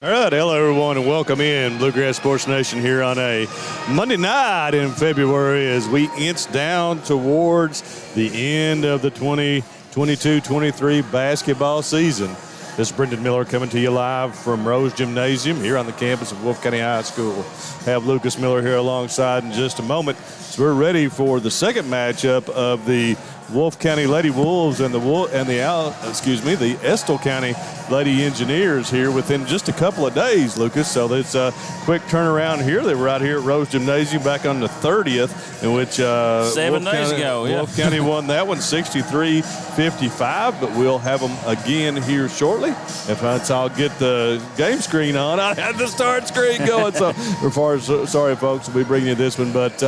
All right, hello everyone and welcome in Bluegrass Sports Nation here on a Monday night in February as we inch down towards the end of the 2022-23 basketball season. This is Brendan Miller coming to you live from Rose Gymnasium here on the campus of Wolfe County High School. Have Lucas Miller here alongside in just a moment. So we're ready for the second matchup of the Wolfe County Lady Wolves and the Estill County Lady Engineers here within just a couple of days, Lucas. So it's a quick turnaround here. They were out here at Rose Gymnasium back on the 30th, in which 7 days ago, Wolfe County won that one 63-55, but we'll have them again here shortly. If I'll get the game screen on, I had the start screen going. So sorry, folks, we'll be bringing you this one. But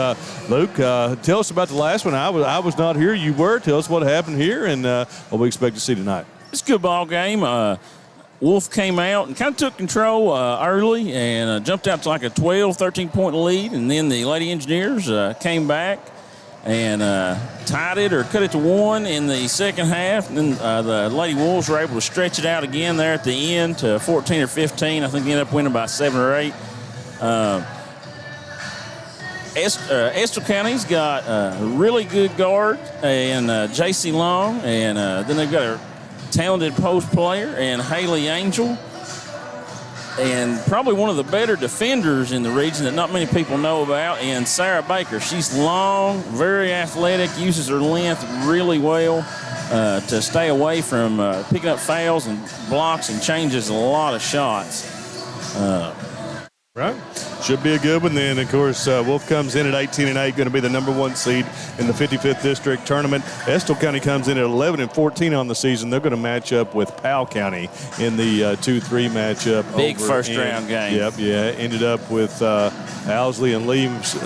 Luke, tell us about the last one. I was not here. You were. Tell us what happened here and what we expect to see tonight. It's a good ball game. Wolfe came out and kind of took control early and jumped out to like a 12, 13-point lead. And then the Lady Engineers came back and tied it or cut it to 1 in the second half. And then the Lady Wolves were able to stretch it out again there at the end to 14 or 15. I think they ended up winning by 7 or 8. Estill County's got a really good guard and J.C. Long, and then they've got a talented post player and Haley Angel, and probably one of the better defenders in the region that not many people know about, and Sarah Baker. She's long, very athletic, uses her length really well to stay away from picking up fouls and blocks, and changes a lot of shots. Right. Should be a good one then. Of course, Wolfe comes in at 18-8, going to be the number 1 seed in the 55th District Tournament. Estill County comes in at 11-14 on the season. They're going to match up with Powell County in the 2-3 matchup. Big first-round game. Yep, yeah. Ended up with Owsley and Leaves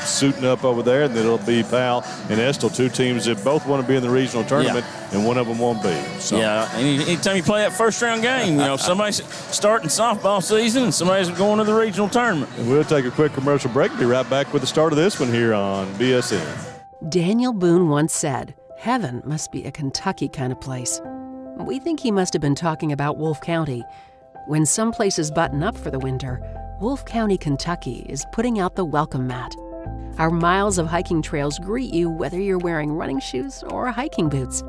suiting up over there, and then it'll be Powell and Estill, two teams that both want to be in the regional tournament, and one of them won't be. So. Yeah, anytime you play that first-round game, somebody's starting softball season and somebody's going to the regional tournament. And we'll take a quick commercial break and be right back with the start of this one here on BSN. Daniel Boone once said, "Heaven must be a Kentucky kind of place." We think he must have been talking about Wolfe County. When some places button up for the winter, Wolfe County, Kentucky is putting out the welcome mat. Our miles of hiking trails greet you whether you're wearing running shoes or hiking boots.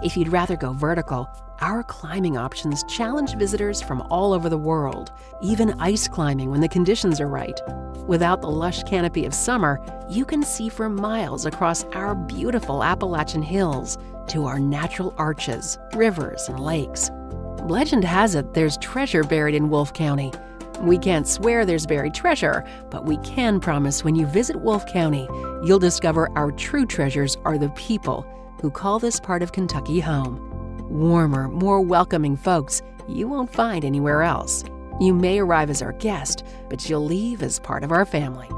If you'd rather go vertical, our climbing options challenge visitors from all over the world, even ice climbing when the conditions are right. Without the lush canopy of summer, you can see for miles across our beautiful Appalachian hills to our natural arches, rivers, and lakes. Legend has it there's treasure buried in Wolfe County. We can't swear there's buried treasure, but we can promise when you visit Wolfe County, you'll discover our true treasures are the people who call this part of Kentucky home. Warmer, more welcoming folks you won't find anywhere else. You may arrive as our guest, but you'll leave as part of our family.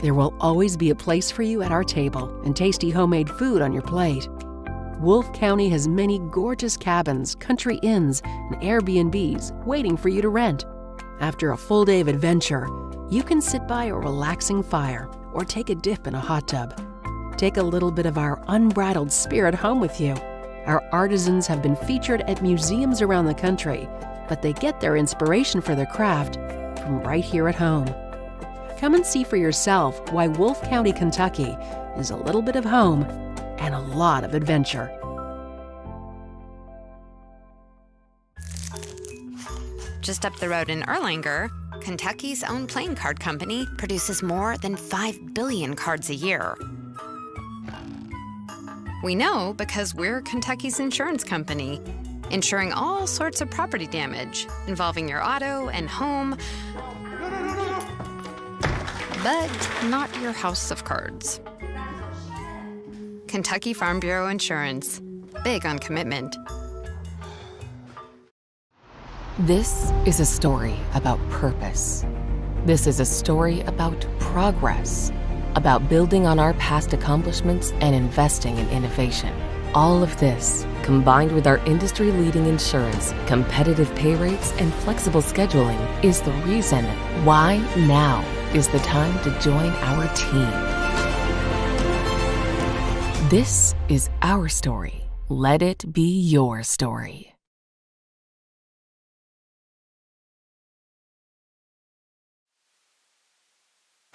There will always be a place for you at our table and tasty homemade food on your plate. Wolfe County has many gorgeous cabins, country inns, and Airbnbs waiting for you to rent. After a full day of adventure, you can sit by a relaxing fire or take a dip in a hot tub. Take a little bit of our unbridled spirit home with you. Our artisans have been featured at museums around the country, but they get their inspiration for their craft from right here at home. Come and see for yourself why Wolfe County, Kentucky is a little bit of home and a lot of adventure. Just up the road in Erlanger, Kentucky's own playing card company produces more than 5 billion cards a year. We know because we're Kentucky's insurance company, insuring all sorts of property damage involving your auto and home, but not your house of cards. Kentucky Farm Bureau Insurance, big on commitment. This is a story about purpose. This is a story about progress, about building on our past accomplishments and investing in innovation. All of this, combined with our industry-leading insurance, competitive pay rates, and flexible scheduling, is the reason why now is the time to join our team. This is our story. Let it be your story.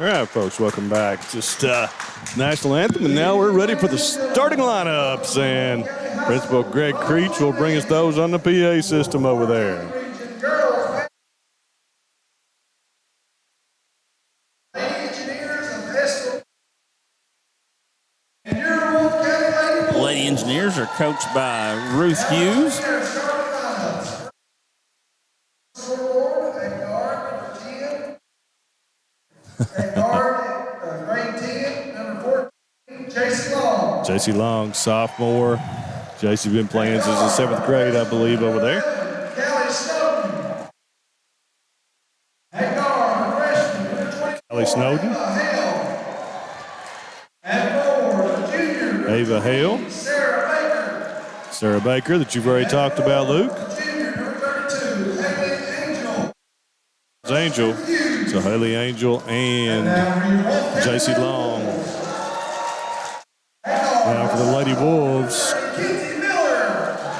All right, folks, welcome back. Just national anthem, and now we're ready for the starting lineups. And Principal Greg Creech will bring us those on the PA system over there. Lady Engineers are coached by Ruth Hughes. J.C. Long, sophomore. J.C. been playing since the 7th grade, I believe, over there. Kelly Snowden. Ava Hale. Sarah Baker, that you've already talked about, Luke. Angel. So Haley Angel and J.C. Long. Now for the Lady Wolves.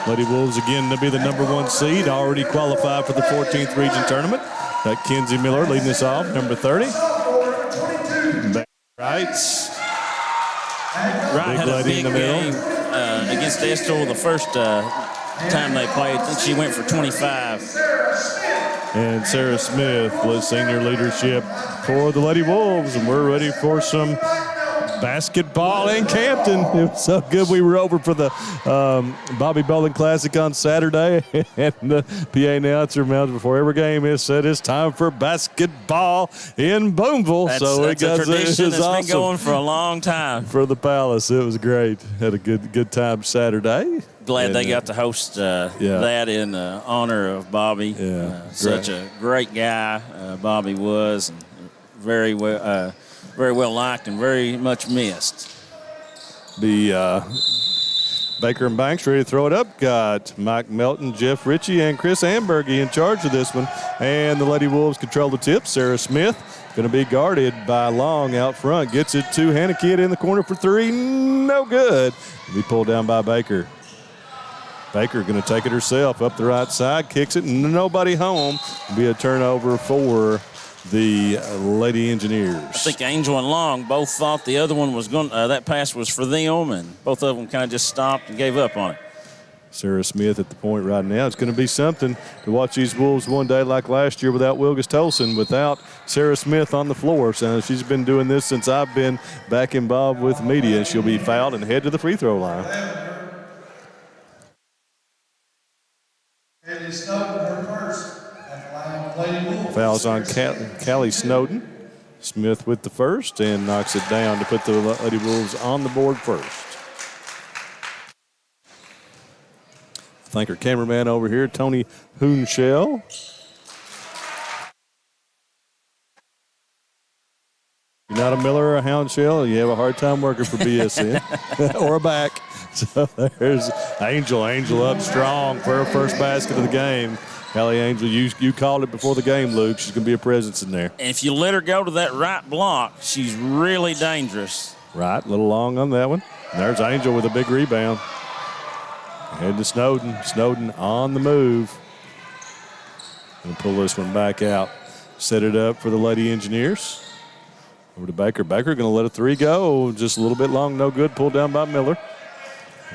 Lady Wolves again to be the number 1 seed, already qualified for the 14th region tournament. That Kenzie Miller leading us off, number 30. Right had a big game against Estill the first time they played. I think she went for 25. And Sarah Smith was senior leadership for the Lady Wolves, and we're ready for some basketball in Campton. It was so good. We were over for the Bobby Bowling Classic on Saturday, and the PA announcer announced before every game is said it's time for basketball in Boonville. That's it a tradition that's awesome been going for a long time. For the Palace, it was great. Had a good time Saturday. Glad they got to host that in honor of Bobby. Such a great guy Bobby was, and very well liked and very much missed. The Baker and Banks ready to throw it up. Got Mike Melton, Jeff Ritchie, and Chris Ambergy in charge of this one. And the Lady Wolves control the tip. Sarah Smith going to be guarded by Long out front. Gets it to Hannah Kidd in the corner for 3. No good. Be pulled down by Baker. Baker going to take it herself up the right side. Kicks it. Nobody home. Be a turnover for the Lady Engineers. I think Angel and Long both thought the other one was going. That pass was for them, and both of them kind of just stopped and gave up on it. Sarah Smith at the point right now. It's going to be something to watch these Wolves one day like last year without Wilgus Tolson, without Sarah Smith on the floor. So she's been doing this since I've been back involved with media. She'll be fouled and head to the free throw line. Fouls on Callie Snowden. Smith with the first and knocks it down to put the Lady Wolves on the board first. Thank our cameraman over here, Tony Hoonshell. You're not a Miller or a Houndshell, you have a hard time working for BSN or a back. So there's Angel up strong for her first basket of the game. Callie Angel, you called it before the game, Luke. She's going to be a presence in there. And if you let her go to that right block, she's really dangerous. Right, a little long on that one. And there's Angel with a big rebound. Head to Snowden. Snowden on the move. Going to pull this one back out. Set it up for the Lady Engineers. Over to Baker. Baker going to let a 3 go. Just a little bit long, no good. Pulled down by Miller.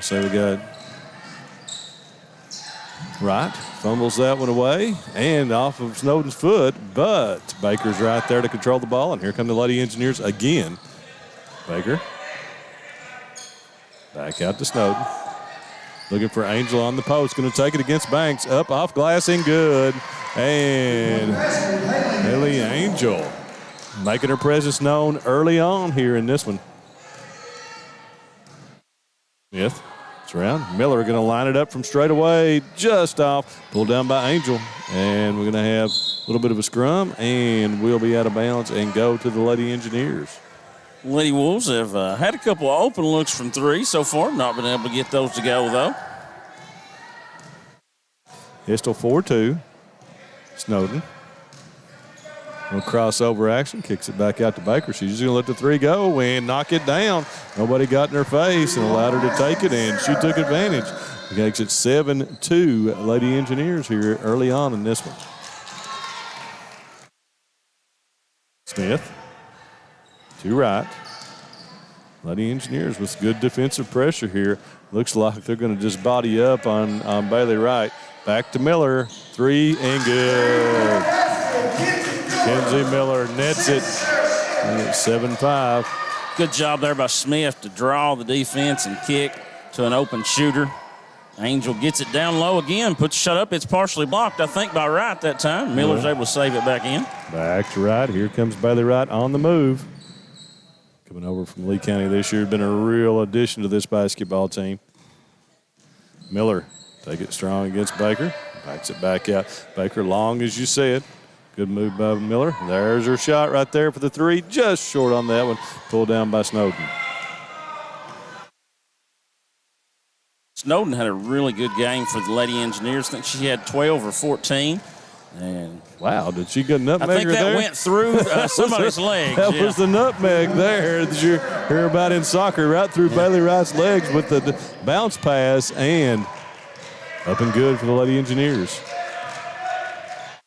So we got Wright. Fumbles that one away and off of Snowden's foot, but Baker's right there to control the ball, and here come the Lady Engineers again. Baker. Back out to Snowden. Looking for Angel on the post. Going to take it against Banks. Up, off glass, and good. And Haley Angel making her presence known early on here in this one. Smith. It's around. Miller going to line it up from straight away. Just off. Pulled down by Angel. And we're going to have a little bit of a scrum. And we'll be out of bounds and go to the Lady Engineers. Lady Wolves have had a couple of open looks from 3 so far. Not been able to get those to go, though. Estill 4-2. Snowden. No crossover action. Kicks it back out to Baker. She's just going to let the 3 go and knock it down. Nobody got in her face and allowed her to take it, and she took advantage. Makes it 7-2 Lady Engineers here early on in this one. Smith. to right. Lady Engineers with good defensive pressure here. Looks like they're going to just body up on Bailey Wright. Back to Miller. 3 and good. Kenzie Miller nets it. 7-5. Good job there by Smith to draw the defense and kick to an open shooter. Angel gets it down low again, puts the shot up. It's partially blocked, I think, by Wright that time. Miller's able to save it back in. Back to Wright. Here comes Bailey Wright on the move. Coming over from Lee County this year, been a real addition to this basketball team. Miller, take it strong against Baker. Backs it back out. Baker, long as you said. Good move by Miller. There's her shot right there for the 3. Just short on that one. Pulled down by Snowden. Snowden had a really good game for the Lady Engineers. I think she had 12 or 14. And wow, did she get a nutmeg? I think that there? Went through somebody's legs. That was the nutmeg there that you hear about in soccer, right through Bailey Wright's legs with the bounce pass, and up and good for the Lady Engineers.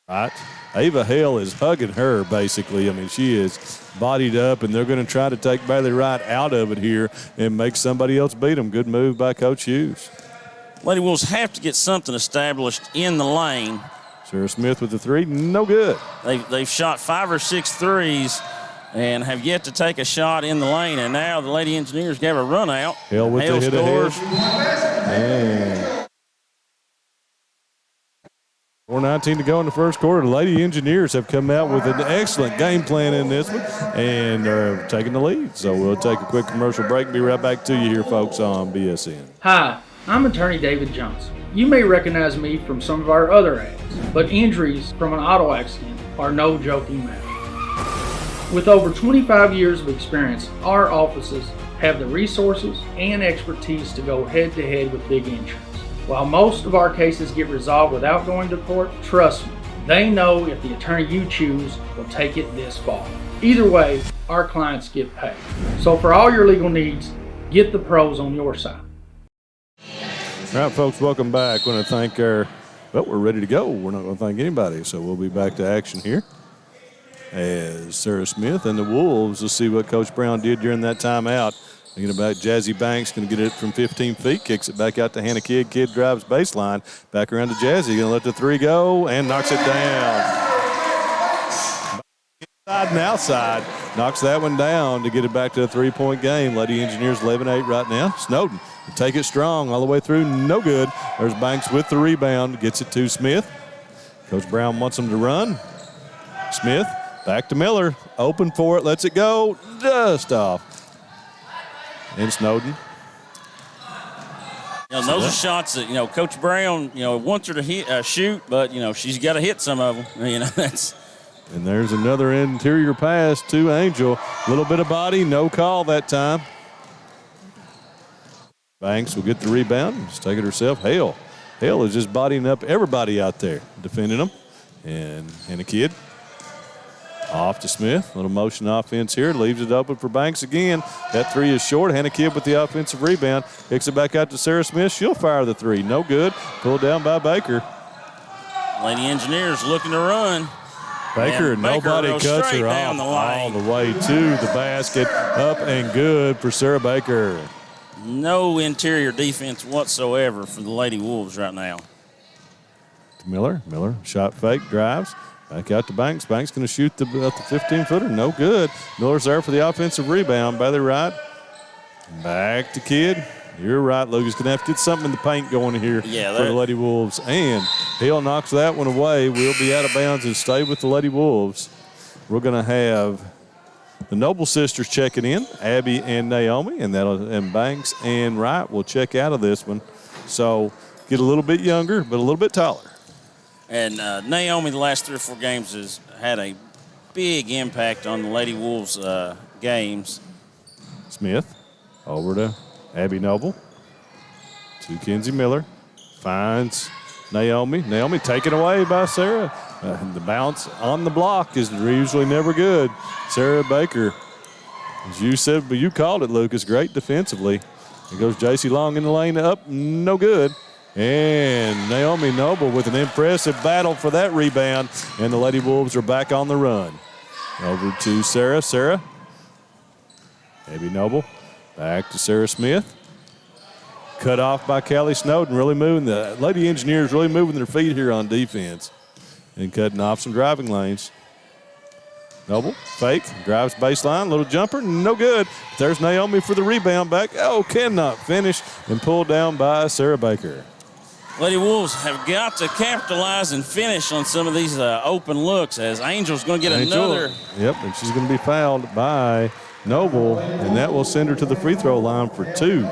Right. Ava Hale is hugging her, basically. I mean, she is bodied up, and they're going to try to take Bailey Wright out of it here and make somebody else beat them. Good move by Coach Hughes. Lady Wolves have to get something established in the lane. Sarah Smith with the 3, no good. They've shot 5 or 6 threes and have yet to take a shot in the lane, and now the Lady Engineers gave a run out. Hale with the hit scores. And 4:19 to go in the first quarter. The Lady Engineers have come out with an excellent game plan in this one and are taking the lead. So we'll take a quick commercial break and be right back to you here, folks, on BSN. Hi, I'm attorney David Johnson. You may recognize me from some of our other ads, but injuries from an auto accident are no joking matter. With over 25 years of experience, our offices have the resources and expertise to go head-to-head with big insurance. While most of our cases get resolved without going to court, trust me, they know if the attorney you choose will take it this far. Either way, our clients get paid. So for all your legal needs, get the pros on your side. All right, folks, welcome back. Want to thank we're ready to go. We're not going to thank anybody, so we'll be back to action here as Sarah Smith and the Wolves will see what Coach Brown did during that timeout. Thinking about Jazzy Banks, going to get it from 15 feet, kicks it back out to Hannah Kidd. Kidd drives baseline, back around to Jazzy. Going to let the 3 go and knocks it down. Inside and outside, knocks that one down to get it back to a 3-point game. Lady Engineers 11-8 right now. Snowden take it strong all the way through, no good. There's Banks with the rebound, gets it to Smith. Coach Brown wants him to run. Smith back to Miller, open for it, lets it go, just off. And Snowden. Those are shots that, Coach Brown, wants her to shoot, but, she's got to hit some of them. That's. And there's another interior pass to Angel. A little bit of body, no call that time. Banks will get the rebound. Just take it herself. Hale is just bodying up everybody out there, defending them. And a Kidd. Off to Smith. Little motion offense here. Leaves it open for Banks again. That 3 is short. Hannah Kidd with the offensive rebound. Kicks it back out to Sarah Smith. She'll fire the 3. No good. Pulled down by Baker. Lady Engineers looking to run. Baker, nobody cuts her off all the way to the basket. Up and good for Sarah Baker. No interior defense whatsoever for the Lady Wolves right now. Miller, shot fake, drives. Back out to Banks. Banks going to shoot the 15-footer. No good. Miller's there for the offensive rebound. Bailey Wright. Back to Kidd. You're right, Lucas. Going to have to get something in the paint going here for the Lady Wolves. And Hale knocks that one away. We'll be out of bounds and stay with the Lady Wolves. We're going to have the Noble sisters checking in, Abby and Naomi, and Banks and Wright will check out of this one. So get a little bit younger, but a little bit taller. And Naomi, the last 3 or 4 games, has had a big impact on the Lady Wolves games. Smith over to Abby Noble. To Kenzie Miller. Finds Naomi. Naomi taken away by Sarah. The bounce on the block is usually never good. Sarah Baker, as you said, but you called it, Lucas, great defensively. There goes J.C. Long in the lane, up, no good. And Naomi Noble with an impressive battle for that rebound. And the Lady Wolves are back on the run. Over to Sarah. Sarah Abby Noble back to Sarah Smith. Cut off by Callie Snowden, really moving. The Lady Engineers really moving their feet here on defense and cutting off some driving lanes. Noble, fake, drives baseline, little jumper, no good. There's Naomi for the rebound back. Oh, cannot finish and pulled down by Sarah Baker. Lady Wolves have got to capitalize and finish on some of these open looks as Angel's going to get another. Yep, and she's going to be fouled by Noble, and that will send her to the free throw line for 2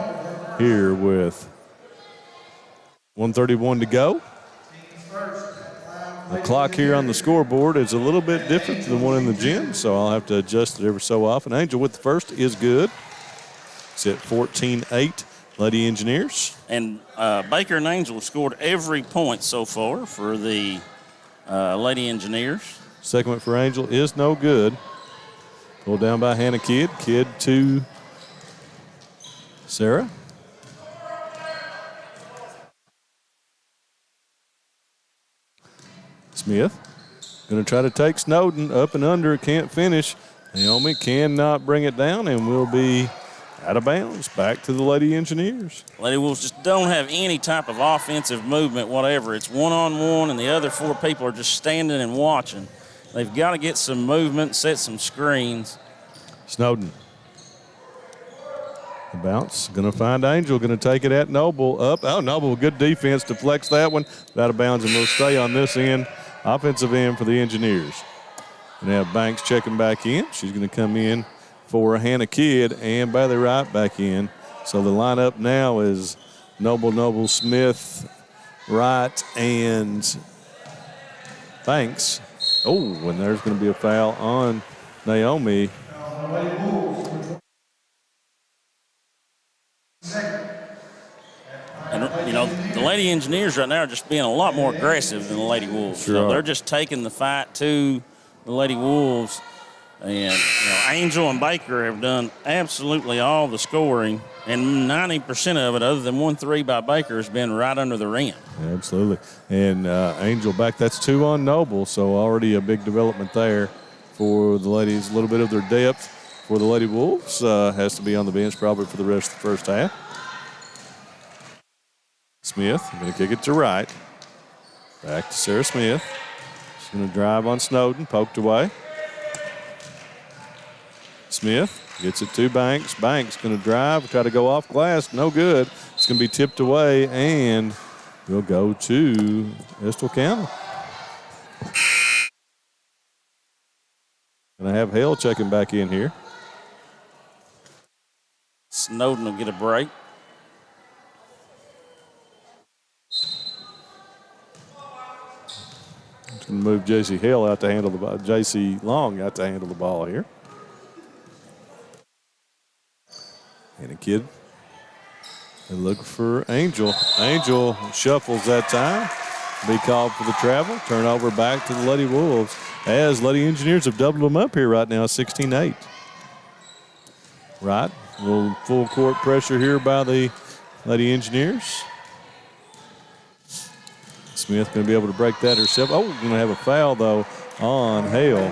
here with 1:31 to go. The clock here on the scoreboard is a little bit different than the one in the gym, so I'll have to adjust it every so often. Angel with the first is good. It's at 14-8, Lady Engineers. And Baker and Angel have scored every point so far for the Lady Engineers. Second one for Angel is no good. Pulled down by Hannah Kidd. Kidd to Sarah. Smith going to try to take Snowden up and under, can't finish. Naomi cannot bring it down and will be out of bounds. Back to the Lady Engineers. Lady Wolves just don't have any type of offensive movement, whatever. It's one-on-one, and the other 4 people are just standing and watching. They've got to get some movement, set some screens. Snowden. The bounce, going to find Angel, going to take it at Noble, up. Oh, Noble, good defense, deflects that one. Out of bounds, and will stay on this end, offensive end for the Engineers. And have Banks checking back in. She's going to come in for Hannah Kidd and Bailey Wright back in. So the lineup now is Noble, Smith, Wright, and Banks. Oh, and there's going to be a foul on Naomi. And, you know, the Lady Engineers right now are just being a lot more aggressive than the Lady Wolves. Sure So they're just taking the fight to the Lady Wolves. And, you know, Angel and Baker have done absolutely all the scoring, and 90% of it, other than 1 3 by Baker, has been right under the rim. Absolutely. And Angel back, that's 2 on Noble, so already a big development there for the ladies. A little bit of their depth for the Lady Wolves. Has to be on the bench probably for the rest of the first half. Smith going to kick it to Wright. Back to Sarah Smith. She's going to drive on Snowden, poked away. Smith gets it to Banks. Banks going to drive, try to go off glass. No good. It's going to be tipped away, and we'll go to Estill County. Going to have Hale checking back in here. Snowden will get a break. It's going to move J.C. Hale out to handle the ball. J.C. Long out to handle the ball here. And a kid. They look for Angel. Angel shuffles that time. Be called for the travel. Turnover back to the Lady Wolves as Lady Engineers have doubled them up here right now, 16-8. Right. A little full court pressure here by the Lady Engineers. Smith going to be able to break that herself. Oh, going to have a foul, though, on Hale.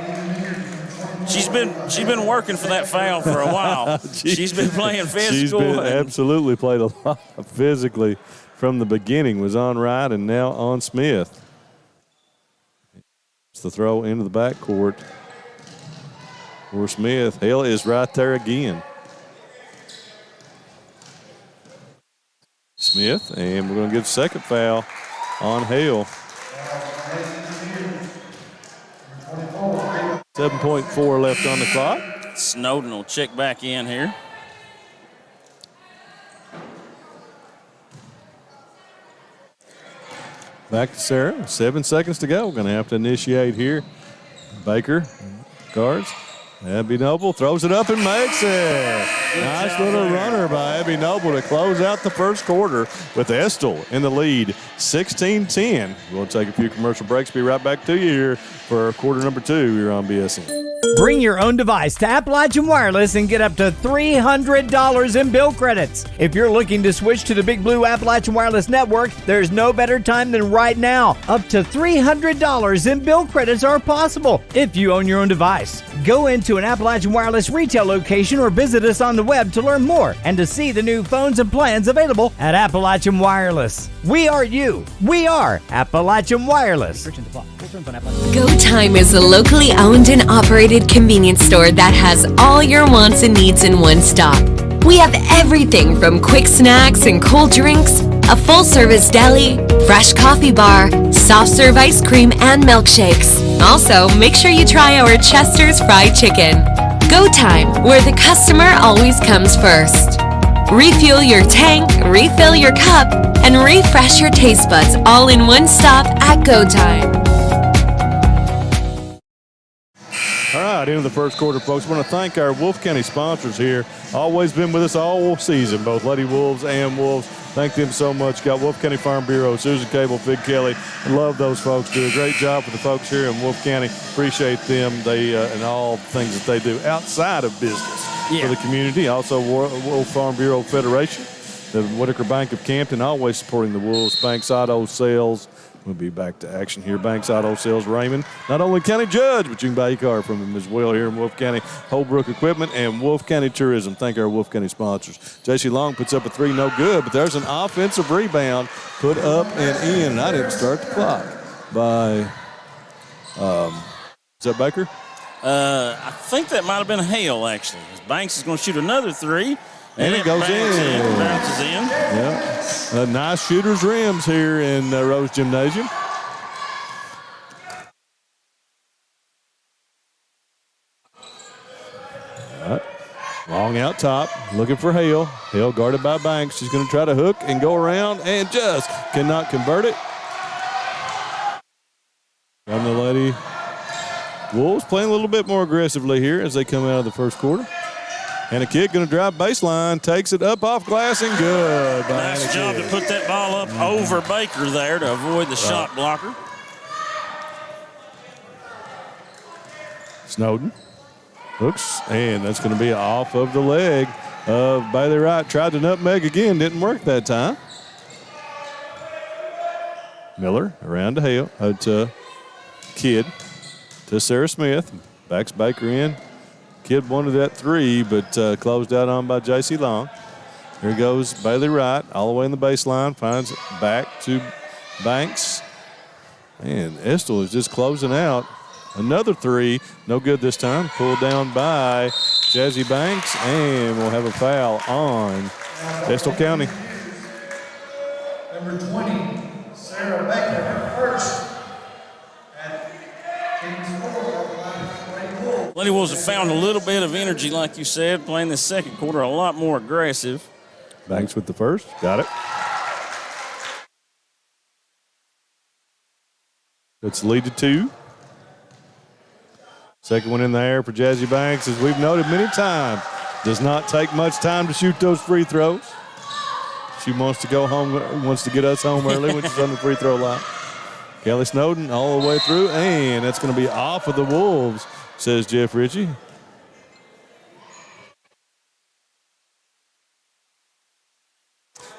She's been working for that foul for a while. She's been playing physical. She's been absolutely played a lot physically from the beginning. Was on Wright and now on Smith. It's the throw into the backcourt for Smith. Hale is right there again. Smith, and we're going to get a second foul on Hale. 7.4 left on the clock. Snowden will check back in here. Back to Sarah. 7 seconds to go. We're going to have to initiate here. Baker guards. Abby Noble throws it up and makes it. Nice little runner by Abby Noble to close out the first quarter with Estill in the lead, 16-10. We'll take a few commercial breaks. Be right back to you here for quarter number 2 here on BSN. Bring your own device to Appalachian Wireless and get up to $300 in bill credits. If you're looking to switch to the Big Blue Appalachian Wireless network, there's no better time than right now. Up to $300 in bill credits are possible if you own your own device. Go into an Appalachian Wireless retail location or visit us on the web to learn more and to see the new phones and plans available at Appalachian Wireless. We are you. We are Appalachian Wireless. Go Time is a locally owned and operated convenience store that has all your wants and needs in one stop. We have everything from quick snacks and cold drinks, a full-service deli, fresh coffee bar, soft-serve ice cream, and milkshakes. Also, make sure you try our Chester's Fried Chicken. Go Time, where the customer always comes first. Refuel your tank, refill your cup, and refresh your taste buds all in one stop at Go Time. All right, into the first quarter, folks. I want to thank our Wolfe County sponsors here. Always been with us all season, both Lady Wolves and Wolves. Thank them so much. Got Wolfe County Farm Bureau, Susan Cable, Fig Kelly. Love those folks. Do a great job for the folks here in Wolfe County. Appreciate them and all the things that they do outside of business for the community. Also, Wolfe Farm Bureau Federation, the Whitaker Bank of Campton, always supporting the Wolves. Banks Auto Sales. We'll be back to action here. Banks Auto Sales Raymond, not only county judge, but you can buy your car from him as well here in Wolfe County. Holbrook Equipment and Wolfe County Tourism. Thank our Wolfe County sponsors. J.C. Long puts up a three, no good, but there's an offensive rebound put up and in. And I didn't start the clock by, is that Baker? I think that might have been Hale, actually. Banks is going to shoot another three. And it goes in. Bounces in. Yeah. Nice shooter's rims here in Rose Gymnasium. All right. Long out top, looking for Hale. Hale guarded by Banks. She's going to try to hook and go around and just cannot convert it. From the Lady Wolves playing a little bit more aggressively here as they come out of the first quarter. And a kid going to drive baseline, takes it up off glass and good. Nice job to put that ball up over Baker there to avoid the shot blocker. Snowden hooks, and that's going to be off of the leg of Bailey Wright. Tried to nutmeg again, didn't work that time. Miller around to Hale, to Kidd, to Sarah Smith. Backs Baker in. Kidd wanted that three, but closed out on by J.C. Long. Here goes Bailey Wright, all the way in the baseline, finds it back to Banks. And Estill is just closing out. Another three, no good this time. Pulled down by Jazzy Banks, and we'll have a foul on Estill County. Number 20, Sarah Baker, her first. At Kings Lady Wolves have found a little bit of energy, like you said, playing this second quarter a lot more aggressive. Banks with the first. Got it. It's lead to two. Second one in the air for Jazzy Banks, as we've noted many times, does not take much time to shoot those free throws. She wants to go home, wants to get us home early when she's on the free throw line. Kelly Snowden all the way through, and that's going to be off of the Wolves, says Jeff Ritchie.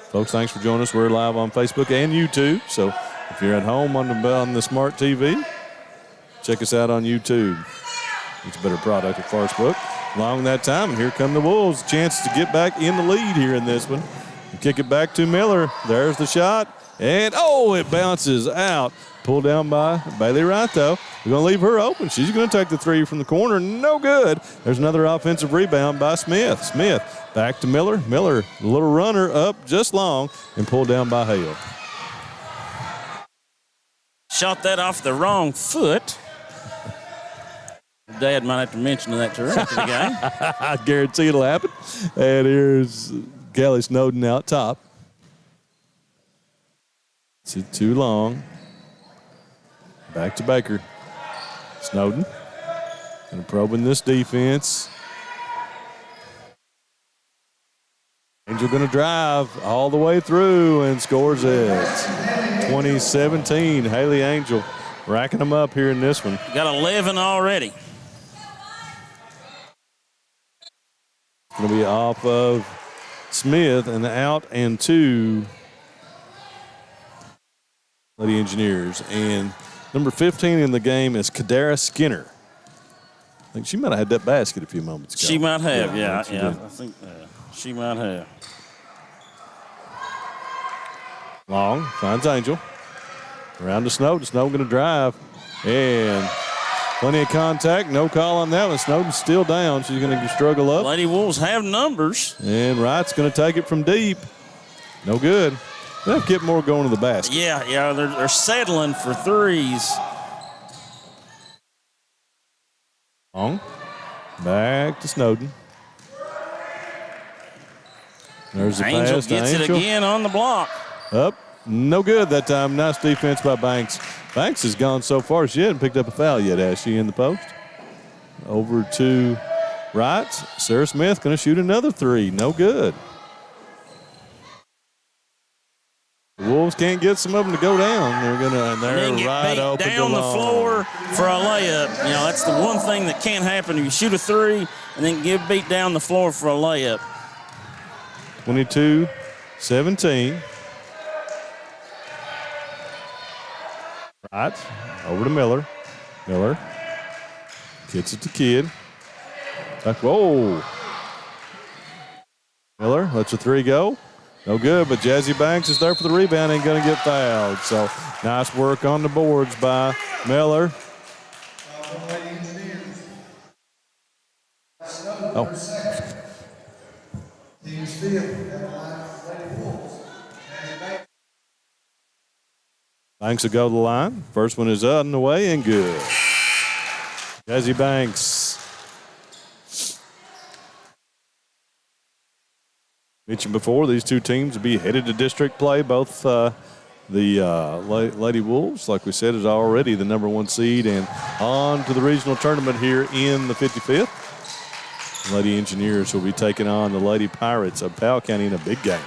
Folks, thanks for joining us. We're live on Facebook and YouTube. So if you're at home on the smart TV, check us out on YouTube. It's a better product at Farcebook. Long that time, and here come the Wolves. Chance to get back in the lead here in this one. Kick it back to Miller. There's the shot. And, it bounces out. Pulled down by Bailey Wright, though. We're going to leave her open. She's going to take the three from the corner. No good. There's another offensive rebound by Smith. Smith back to Miller. Miller, the little runner up just long and pulled down by Hale. Shot that off the wrong foot. Dad might have to mention that to her after the game. I guarantee it'll happen. And here's Kelly Snowden out top. It's too long. Back to Baker. Snowden. And probing this defense. Angel going to drive all the way through and scores it. 20-17. Haley Angel racking them up here in this one. Got 11 already. going to be off of Smith and out and 2 Lady Engineers. And number 15 in the game is Kadara Skinner. I think she might have had that basket a few moments ago. She might have, yeah. I think she might have. Long finds Angel. Around to Snowden. Snowden going to drive. And plenty of contact. No call on that one. Snowden's still down. She's going to struggle up. Lady Wolves have numbers. And Wright's going to take it from deep. No good. They'll have to get more going to the basket. Yeah, they're settling for threes. Long. Back to Snowden. There's the Angel pass to gets Angel. it again on the block. Up. No good that time. Nice defense by Banks. Banks has gone so far. She hasn't picked up a foul yet, has she, in the post? Over to Wright. Sarah Smith going to shoot another 3. No good. The Wolves can't get some of them to go down. They're going to, and they're right open down the floor for a layup. You know, that's the one thing that can't happen. If you shoot a 3 and then get beat down the floor for a layup. 22-17. Right. Over to Miller. Miller gets it to Kidd. Whoa. Miller lets a 3 go. No good, but Jazzy Banks is there for the rebound. Ain't going to get fouled. So nice work on the boards by Miller. Oh. Banks will go to the line. First one is on the way and good. Jazzy Banks. Mentioned before, these two teams will be headed to district play. Both the Lady Wolves, like we said, is already the number 1 seed and on to the regional tournament here in the 55th. Lady Engineers will be taking on the Lady Pirates of Powell County in a big game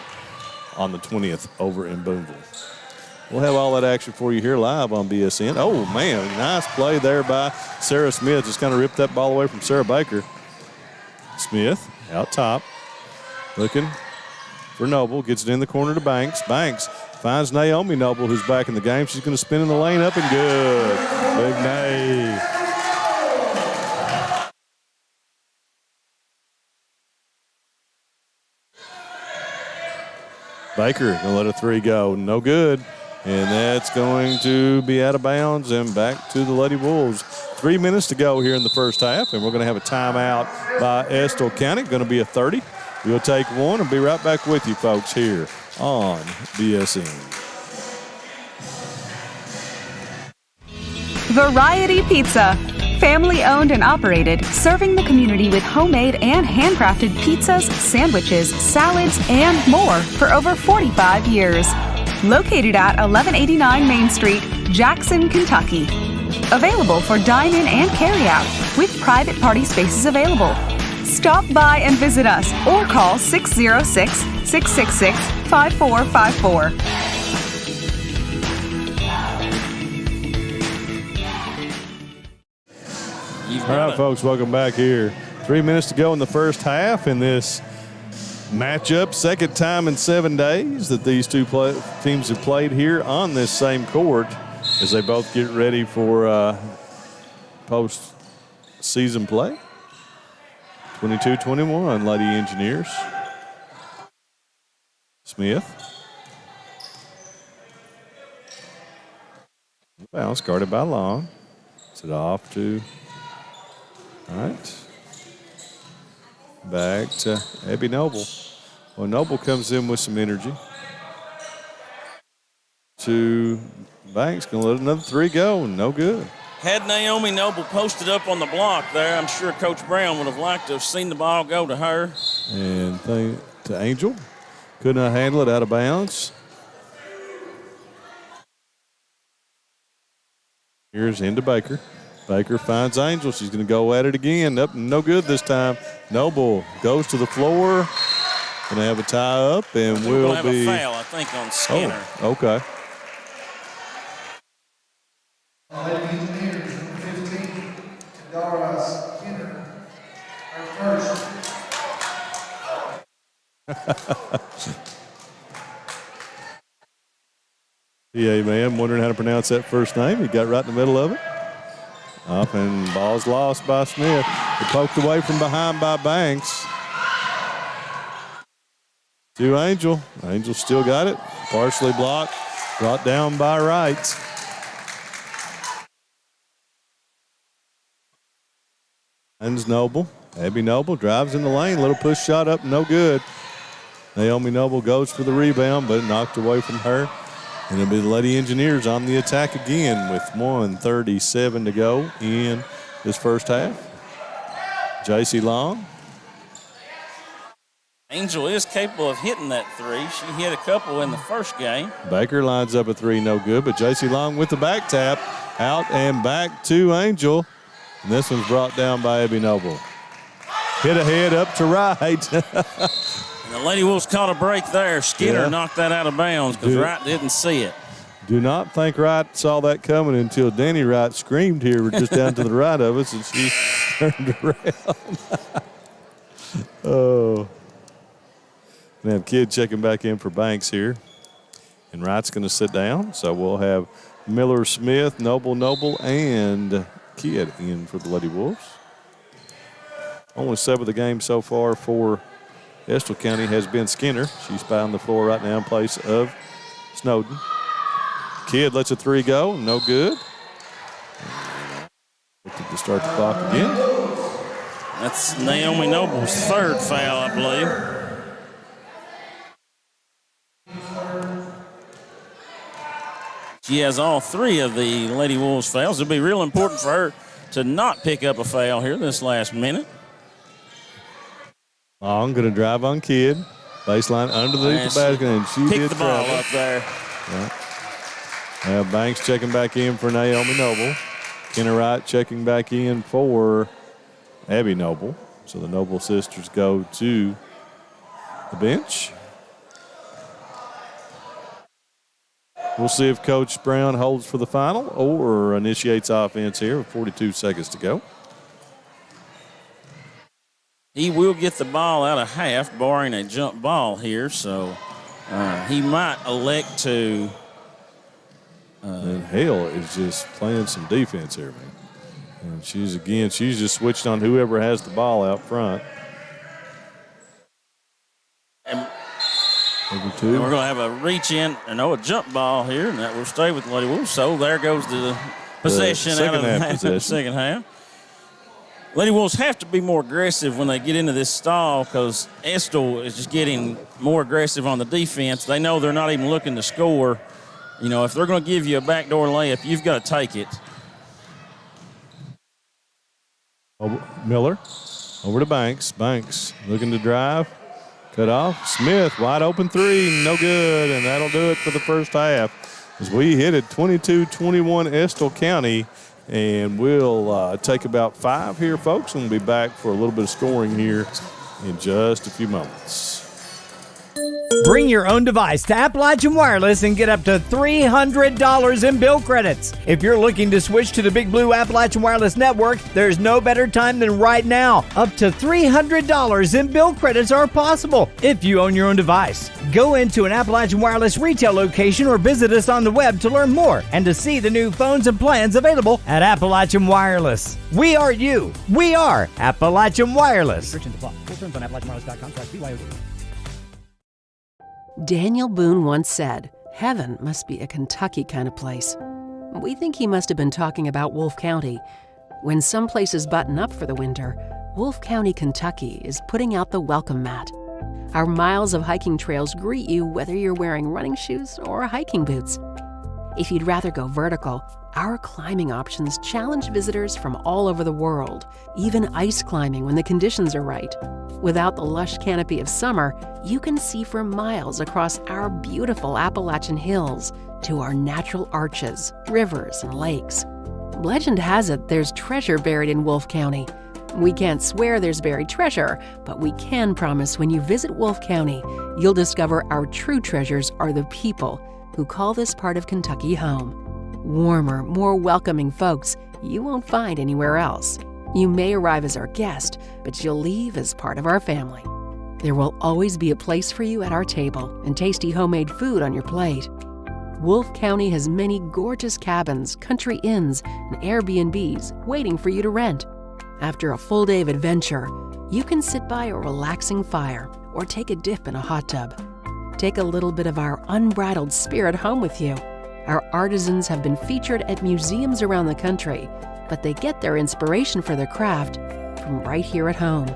on the 20th over in Boonville. We'll have all that action for you here live on BSN. Oh, man, nice play there by Sarah Smith. Just kind of ripped that ball away from Sarah Baker. Smith out top, looking for Noble. Gets it in the corner to Banks. Banks finds Naomi Noble, who's back in the game. She's going to spin in the lane up and good. Big Nay. Baker going to let a 3 go. No good. And that's going to be out of bounds and back to the Lady Wolves. 3 minutes to go here in the first half, and we're going to have a timeout by Estill County. Going to be a 30. We'll take one and be right back with you folks here on BSN. Variety Pizza. Family owned and operated, serving the community with homemade and handcrafted pizzas, sandwiches, salads, and more for over 45 years. Located at 1189 Main Street, Jackson, Kentucky. Available for dine-in and carry-out, with private party spaces available. Stop by and visit us or call 606-666-5454. All right, folks, welcome back here. 3 minutes to go in the first half in this matchup. Second time in 7 days that these two teams have played here on this same court as they both get ready for post-season play. 22-21, Lady Engineers. Smith. Bounce guarded by Long. It's it off to, all right. Back to Abby Noble. Well, Noble comes in with some energy. To Banks, going to let another 3 go, no good. Had Naomi Noble posted up on the block there, I'm sure Coach Brown would have liked to have seen the ball go to her. And to Angel. Could not handle it, out of bounds. Here's into Baker. Baker finds Angel. She's going to go at it again. Up, no good this time. Noble goes to the floor. Going to have a tie up and will have be a foul, I think, on Skinner. Oh, okay. Lady Engineers, number 15, Kadara Skinner, our first. PA man wondering how to pronounce that first name. He got right in the middle of it. Up and ball's lost by Smith. It poked away from behind by Banks. To Angel. Angel still got it. Partially blocked. Brought down by Wright. Finds Noble. Abby Noble drives in the lane. Little push shot up, no good. Naomi Noble goes for the rebound, but knocked away from her. And it'll be the Lady Engineers on the attack again with 1:37 to go in this first half. J.C. Long. Angel is capable of hitting that three. She hit a couple in the first game. Baker lines up a three, no good, but J.C. Long with the back tap. Out and back to Angel. And this one's brought down by Abby Noble. Hit ahead up to right. The Lady Wolves caught a break there. Skinner knocked that out of bounds because Wright didn't see it. Do not think Wright saw that coming until Danny Wright screamed here just down to the right of us, and she turned around. Oh. We have Kidd checking back in for Banks here. And Wright's going to sit down. So we'll have Miller, Smith, Noble, and Kidd in for the Lady Wolves. Only sub of the game so far for Estill County has been Skinner. She's on the floor right now in place of Snowden. Kidd lets a three go, no good. Looking to start the clock again. That's Naomi Noble's third foul, I believe. She has all three of the Lady Wolves fouls. It'll be real important for her to not pick up a foul here this last minute. Long going to drive on Kidd. Baseline underneath the basket, and she picked did the ball travel up there. Yeah. Banks checking back in for Naomi Noble. Kenna Wright checking back in for Abby Noble. So the Noble sisters go to the bench. We'll see if Coach Brown holds for the final or initiates offense here with 42 seconds to go. He will get the ball out of half, barring a jump ball here, so he might elect to. And Hale is just playing some defense here, man. And she's just switched on whoever has the ball out front. And Over two. we're going to have a reach in, a jump ball here, and that will stay with the Lady Wolves. So there goes the possession out of the second half. Lady Wolves have to be more aggressive when they get into this stall because Estill is just getting more aggressive on the defense. They know they're not even looking to score. You know, if they're going to give you a backdoor layup, you've got to take it. Miller over to Banks. Banks looking to drive. Cut off. Smith, wide open three. No good, and that'll do it for the first half. As we hit it 22-21 Estill County. And we'll take about 5 here, folks, and we'll be back for a little bit of scoring here in just a few moments. Bring your own device to Appalachian Wireless and get up to $300 in bill credits. If you're looking to switch to the Big Blue Appalachian Wireless Network, there's no better time than right now. Up to $300 in bill credits are possible if you own your own device. Go into an Appalachian Wireless retail location or visit us on the web to learn more and to see the new phones and plans available at Appalachian Wireless. We are you. We are Appalachian Wireless. Restrictions apply. Full terms on AppalachianWireless.com/BYOD. Daniel Boone once said, "Heaven must be a Kentucky kind of place." We think he must have been talking about Wolfe County. When some places button up for the winter, Wolfe County, Kentucky is putting out the welcome mat. Our miles of hiking trails greet you whether you're wearing running shoes or hiking boots. If you'd rather go vertical, our climbing options challenge visitors from all over the world, even ice climbing when the conditions are right. Without the lush canopy of summer, you can see for miles across our beautiful Appalachian hills to our natural arches, rivers, and lakes. Legend has it there's treasure buried in Wolfe County. We can't swear there's buried treasure, but we can promise when you visit Wolfe County, you'll discover our true treasures are the people who call this part of Kentucky home. Warmer, more welcoming folks you won't find anywhere else. You may arrive as our guest, but you'll leave as part of our family. There will always be a place for you at our table and tasty homemade food on your plate. Wolfe County has many gorgeous cabins, country inns, and Airbnbs waiting for you to rent. After a full day of adventure, you can sit by a relaxing fire or take a dip in a hot tub. Take a little bit of our unbridled spirit home with you. Our artisans have been featured at museums around the country, but they get their inspiration for their craft from right here at home.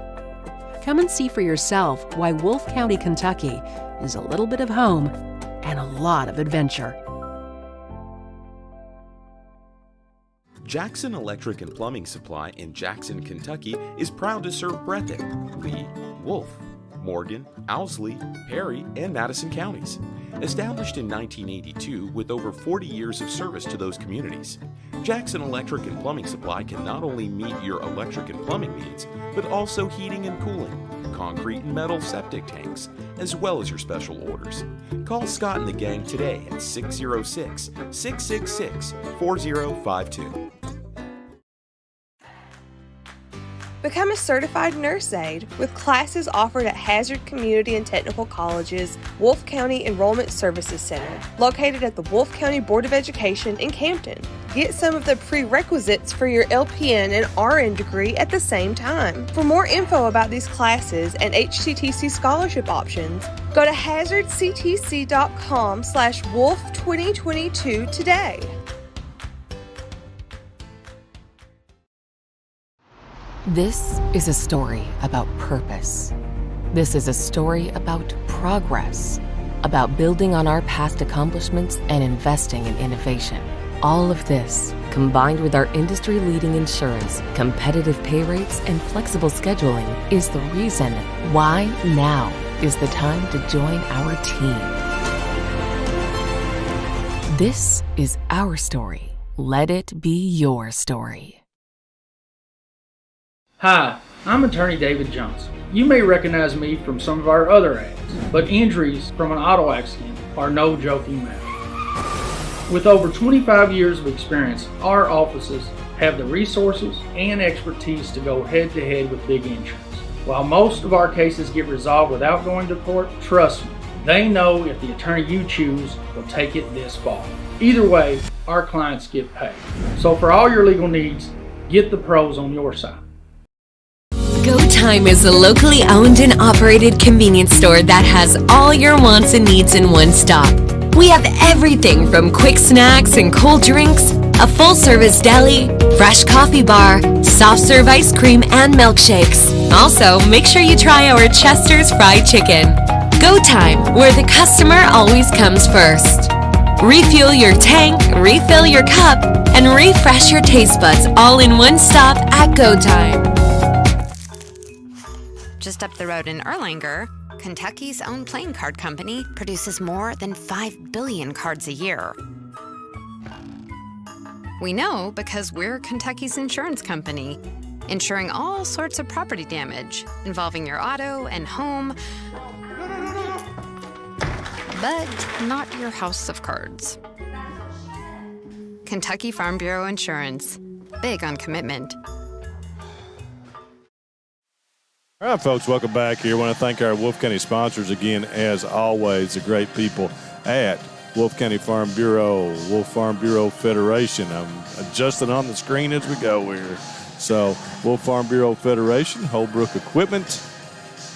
Come and see for yourself why Wolfe County, Kentucky is a little bit of home and a lot of adventure. Jackson Electric and Plumbing Supply in Jackson, Kentucky is proud to serve Breathitt, Lee, Wolfe, Morgan, Owsley, Perry, and Madison counties. Established in 1982 with over 40 years of service to those communities, Jackson Electric and Plumbing Supply can not only meet your electric and plumbing needs, but also heating and cooling, concrete and metal septic tanks, as well as your special orders. Call Scott and the gang today at 606-666-4052. Become a certified nurse aide with classes offered at Hazard Community and Technical College's Wolfe County Enrollment Services Center, located at the Wolfe County Board of Education in Campton. Get some of the prerequisites for your LPN and RN degree at the same time. For more info about these classes and HCTC scholarship options, go to hazardctc.com/Wolfe2022 today. This is a story about purpose. This is a story about progress, about building on our past accomplishments and investing in innovation. All of this, combined with our industry-leading insurance, competitive pay rates, and flexible scheduling, is the reason why now is the time to join our team. This is our story. Let it be your story. Hi, I'm attorney David Johnson. You may recognize me from some of our other ads, but injuries from an auto accident are no joking matter. With over 25 years of experience, our offices have the resources and expertise to go head-to-head with big insurance. While most of our cases get resolved without going to court, trust me, they know if the attorney you choose will take it this far. Either way, our clients get paid. So for all your legal needs, get the pros on your side. Go Time is a locally owned and operated convenience store that has all your wants and needs in one stop. We have everything from quick snacks and cold drinks, a full-service deli, fresh coffee bar, soft-serve ice cream, and milkshakes. Also, make sure you try our Chester's fried chicken. Go Time, where the customer always comes first. Refuel your tank, refill your cup, and refresh your taste buds all in one stop at Go Time. Just up the road in Erlanger, Kentucky's own playing card company produces more than 5 billion cards a year. We know because we're Kentucky's insurance company, insuring all sorts of property damage involving your auto and home, but not your house of cards. Kentucky Farm Bureau Insurance, big on commitment. All right, folks, welcome back here. I want to thank our Wolfe County sponsors again, as always, the great people at Wolfe County Farm Bureau, Wolfe Farm Bureau Federation. I'm adjusting on the screen as we go here. So, Wolfe Farm Bureau Federation, Holbrook Equipment,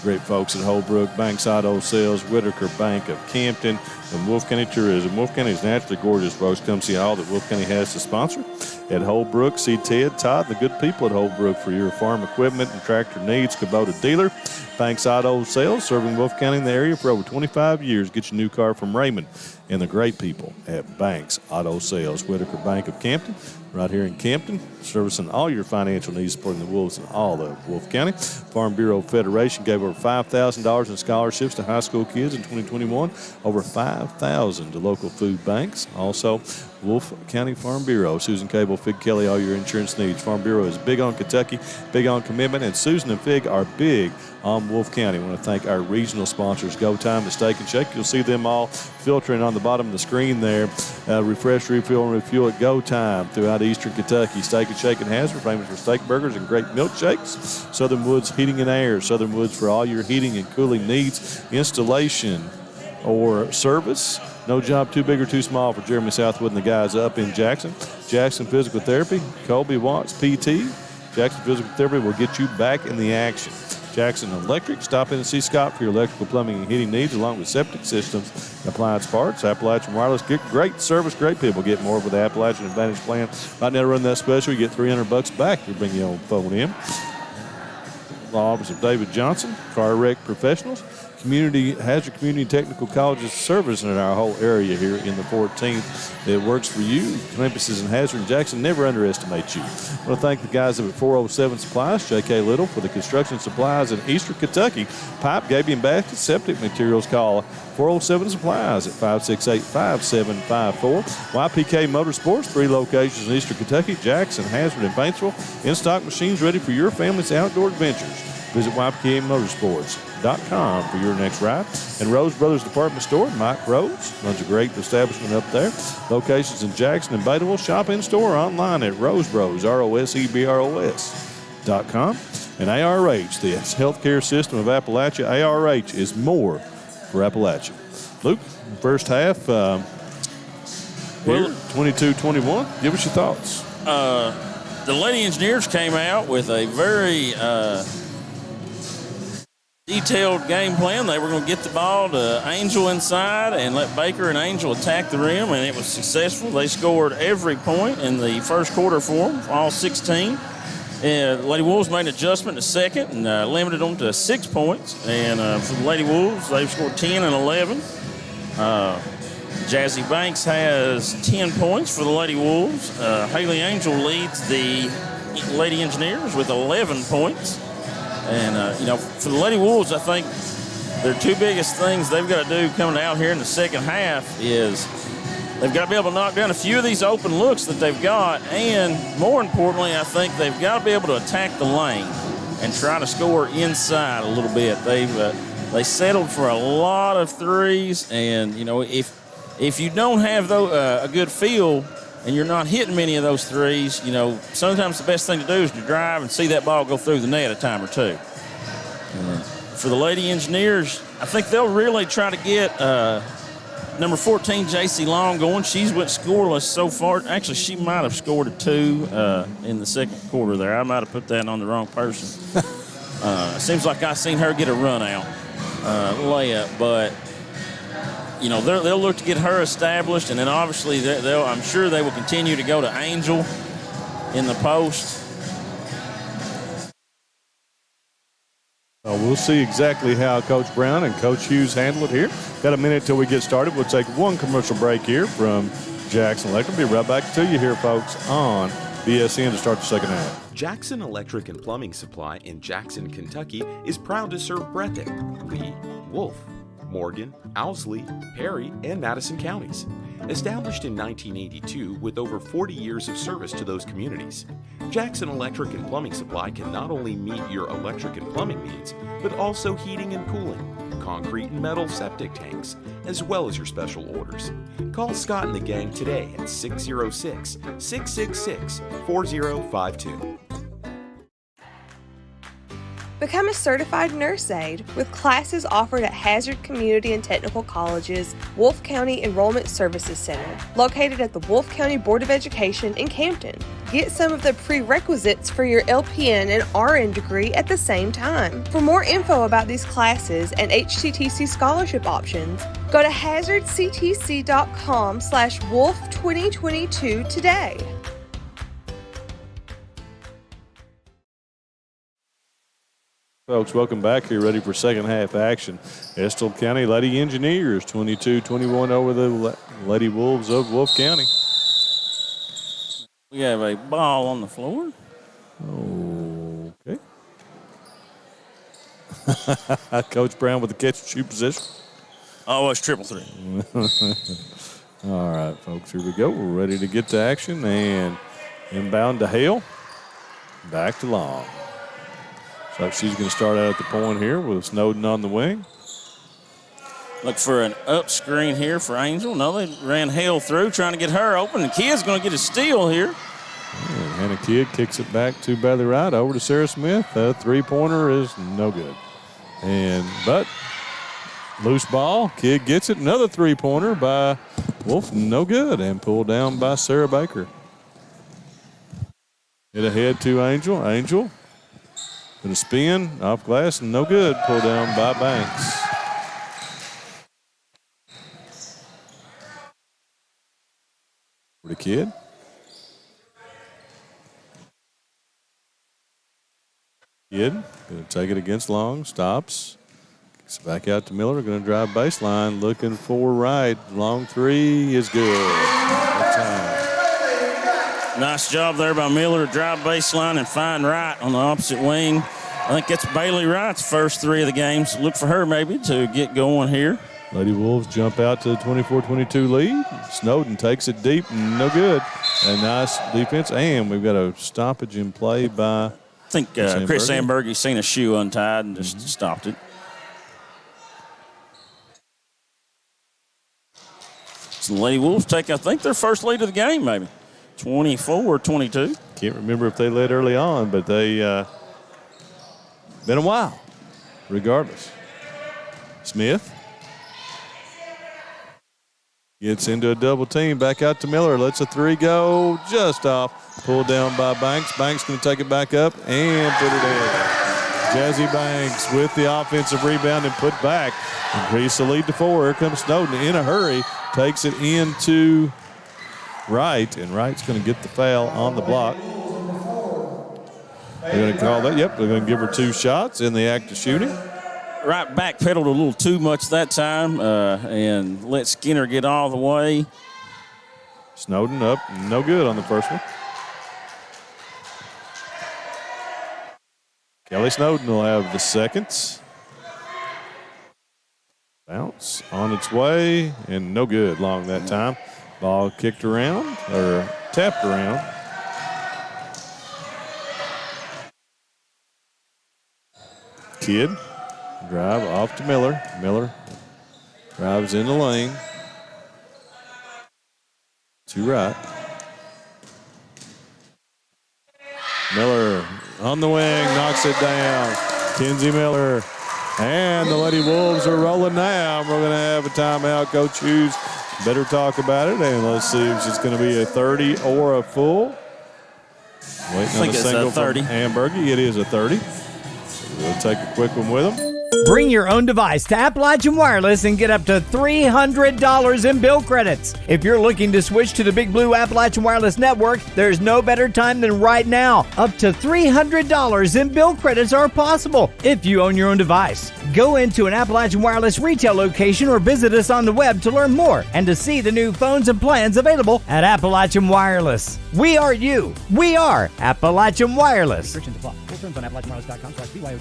great folks at Holbrook, Banks Auto Sales, Whitaker Bank of Campton, and Wolfe County Tourism. Wolfe County is naturally gorgeous, folks. Come see all that Wolfe County has to sponsor. At Holbrook, see Ted, Todd, the good people at Holbrook for your farm equipment and tractor needs. Kubota dealer, Banks Auto Sales, serving Wolfe County in the area for over 25 years. Get your new car from Raymond. And the great people at Banks Auto Sales, Whitaker Bank of Campton, right here in Campton, servicing all your financial needs, supporting the Wolves in all of Wolfe County. Farm Bureau Federation gave over $5,000 in scholarships to high school kids in 2021, over $5,000 to local food banks. Also, Wolfe County Farm Bureau, Susan Cable, Fig Kelly, all your insurance needs. Farm Bureau is big on Kentucky, big on commitment, and Susan and Fig are big on Wolfe County. I want to thank our regional sponsors, Go Time and Steak and Shake. You'll see them all filtering on the bottom of the screen there. Refresh, refill, and refuel at Go Time throughout Eastern Kentucky. Steak and Shake in Hazard, famous for steak burgers and great milkshakes. Southern Woods Heating and Air. Southern Woods for all your heating and cooling needs, installation, or service. No job too big or too small for Jeremy Southwood and the guys up in Jackson. Jackson Physical Therapy, Colby Watts, PT. Jackson Physical Therapy will get you back in the action. Jackson Electric, stop in and see Scott for your electrical, plumbing, and heating needs, along with septic systems, appliance parts. Appalachian Wireless, get great service, great people. Get more with the Appalachian Advantage plan. Right now, run that special. You get $300 back if you bring your own phone in. Law Office of David Johnson, Car Wreck Professionals. Hazard Community Technical College's service in our whole area here in the 14th. It works for you. Campuses in Hazard and Jackson never underestimate you. I want to thank the guys up at 407 Supplies, J.K. Little, for the construction supplies in Eastern Kentucky. Pipe, Gabion Basket, septic materials. Call 407 Supplies at 568-5754. YPK Motorsports, 3 locations in Eastern Kentucky, Jackson, Hazard, and Paintsville. In-stock machines ready for your family's outdoor adventures. Visit YPKMotorsports.com for your next ride. And Rose Brothers Department Store, Mike Rose runs a great establishment up there. Locations in Jackson and Betawell. Shop in store online at Rosebros, ROSEBROS.com. And ARH, the healthcare system of Appalachia. ARH is more for Appalachia. Luke, first half, here, 22-21. Give us your thoughts. The Lady Engineers came out with a very detailed game plan. They were going to get the ball to Angel inside and let Baker and Angel attack the rim, and it was successful. They scored every point in the first quarter for them, all 16. Lady Wolves made an adjustment in the second and limited them to 6 points. And for the Lady Wolves, they've scored 10 and 11. Jazzy Banks has 10 points for the Lady Wolves. Haley Angel leads the Lady Engineers with 11 points. And, for the Lady Wolves, I think their 2 biggest things they've got to do coming out here in the second half is they've got to be able to knock down a few of these open looks that they've got. And more importantly, I think they've got to be able to attack the lane and try to score inside a little bit. They settled for a lot of threes. And, if you don't have a good feel and you're not hitting many of those threes, sometimes the best thing to do is to drive and see that ball go through the net a time or two. For the Lady Engineers, I think they'll really try to get number 14, J.C. Long, going. She's went scoreless so far. Actually, she might have scored a 2 in the second quarter there. I might have put that on the wrong person. It seems like I seen her get a run out layup, but they'll look to get her established, and then obviously I'm sure they will continue to go to Angel in the post. We'll see exactly how Coach Brown and Coach Hughes handle it here. Got a minute till we get started. We'll take one commercial break here from Jackson Electric. Be right back to you here, folks, on BSN to start the second half. Jackson Electric and Plumbing Supply in Jackson, Kentucky is proud to serve Breathitt, Lee, Wolfe, Morgan, Owsley, Perry, and Madison counties. Established in 1982 with over 40 years of service to those communities, Jackson Electric and Plumbing Supply can not only meet your electric and plumbing needs, but also heating and cooling, concrete and metal septic tanks, as well as your special orders. Call Scott and the gang today at 606-666-4052. Become a certified nurse aide with classes offered at Hazard Community and Technical College's Wolfe County Enrollment Services Center, located at the Wolfe County Board of Education in Campton. Get some of the prerequisites for your LPN and RN degree at the same time. For more info about these classes and HCTC scholarship options, go to hazardctc.com/Wolfe2022 today. Folks, welcome back here, ready for second half action. Estill County Lady Engineers 22-21 over the Lady Wolves of Wolfe County. We have a ball on the floor. Okay. Coach Brown with the catch and shoot position. Oh, it's triple three. All right, folks, here we go. We're ready to get to action, and inbound to Hale. Back to Long. So she's going to start out at the point here with Snowden on the wing. Look for an up screen here for Angel. No, they ran Hale through trying to get her open. The kid's going to get a steal here. And Hannah Kidd kicks it back to Bailey Wright over to Sarah Smith. The three-pointer is no good. But loose ball. Kidd gets it. Another three-pointer by Wolfe. No good. And pulled down by Sarah Baker. Hit ahead to Angel. Angel with a spin off glass. No good. Pulled down by Banks. For the Kidd. Kidd going to take it against Long. Stops. Gets it back out to Miller. Going to drive baseline. Looking for Wright. Long three is good. Nice job there by Miller to drive baseline and find Wright on the opposite wing. I think that's Bailey Wright's first three of the game. So look for her maybe to get going here. Lady Wolves jump out to the 24-22 lead. Snowden takes it deep, no good. A nice defense, and we've got a stoppage in play by I think Chris Sandberg seen a shoe untied and just stopped it. So the Lady Wolves take, I think, their first lead of the game maybe. 24-22. Can't remember if they led early on, but they been a while, regardless. Smith gets into a double team, back out to Miller, lets a three go, just off, pulled down by Banks. Banks going to take it back up and put it in. Jazzy Banks with the offensive rebound and put back. Increase the lead to 4. Here comes Snowden in a hurry, takes it into Wright, and Wright's going to get the foul on the block. They're going to call that. Yep, they're going to give her 2 shots in the act of shooting. Wright backpedaled a little too much that time and let Skinner get all the way. Snowden up, no good on the first one. Kelly Snowden will have the seconds. Bounce on its way, and no good long that time. Ball kicked around, or tapped around. Kidd. Drive off to Miller. Miller drives in the lane. To Wright. Miller on the wing, knocks it down. Kenzie Miller. And the Lady Wolves are rolling now. We're going to have a timeout. Coach Hughes better talk about it. And let's see if it's going to be a 30 or a full. Waiting on a single from Hamburger. It is a 30. We'll take a quick one with them. Bring your own device to Appalachian Wireless and get up to $300 in bill credits. If you're looking to switch to the Big Blue Appalachian Wireless Network, there's no better time than right now. Up to $300 in bill credits are possible if you own your own device. Go into an Appalachian Wireless retail location or visit us on the web to learn more and to see the new phones and plans available at Appalachian Wireless. We are you. We are Appalachian Wireless. Restrictions apply. Full terms on AppalachianWireless.com/BYOD.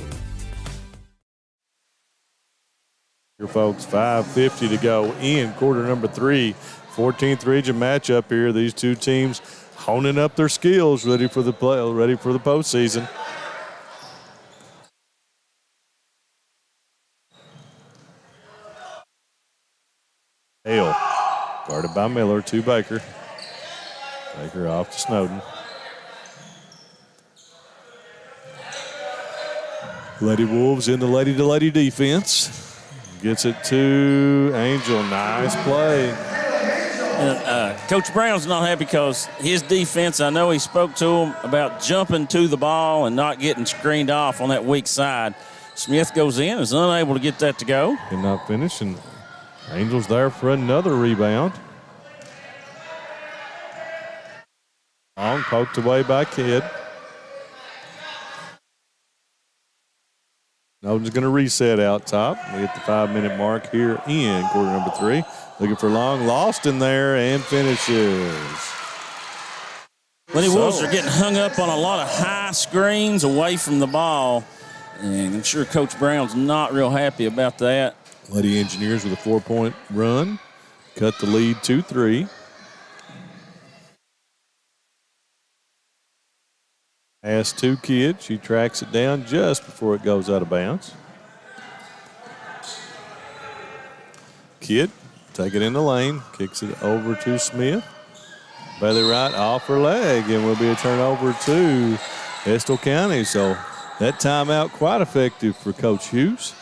Here, folks, 5:50 to go in quarter number 3. 14th region matchup here. These two teams honing up their skills, ready for the postseason. Hale, guarded by Miller to Baker. Baker off to Snowden. Lady Wolves in the lady-to-lady defense. Gets it to Angel. Nice play. Coach Brown's not happy because his defense, I know he spoke to him about jumping to the ball and not getting screened off on that weak side. Smith goes in, is unable to get that to go. Did not finish, and Angel's there for another rebound. Long poked away by Kidd. Snowden's going to reset out top. We hit the 5-minute mark here in quarter number 3. Looking for Long, lost in there, and finishes. Lady Wolves are getting hung up on a lot of high screens away from the ball, and I'm sure Coach Brown's not real happy about that. Lady Engineers with a 4-point run. Cut the lead to 3. Pass to Kidd. She tracks it down just before it goes out of bounds. Kidd, take it in the lane, kicks it over to Smith. Belly right off her leg, and will be a turnover to Estill County. So that timeout quite effective for Coach Hughes.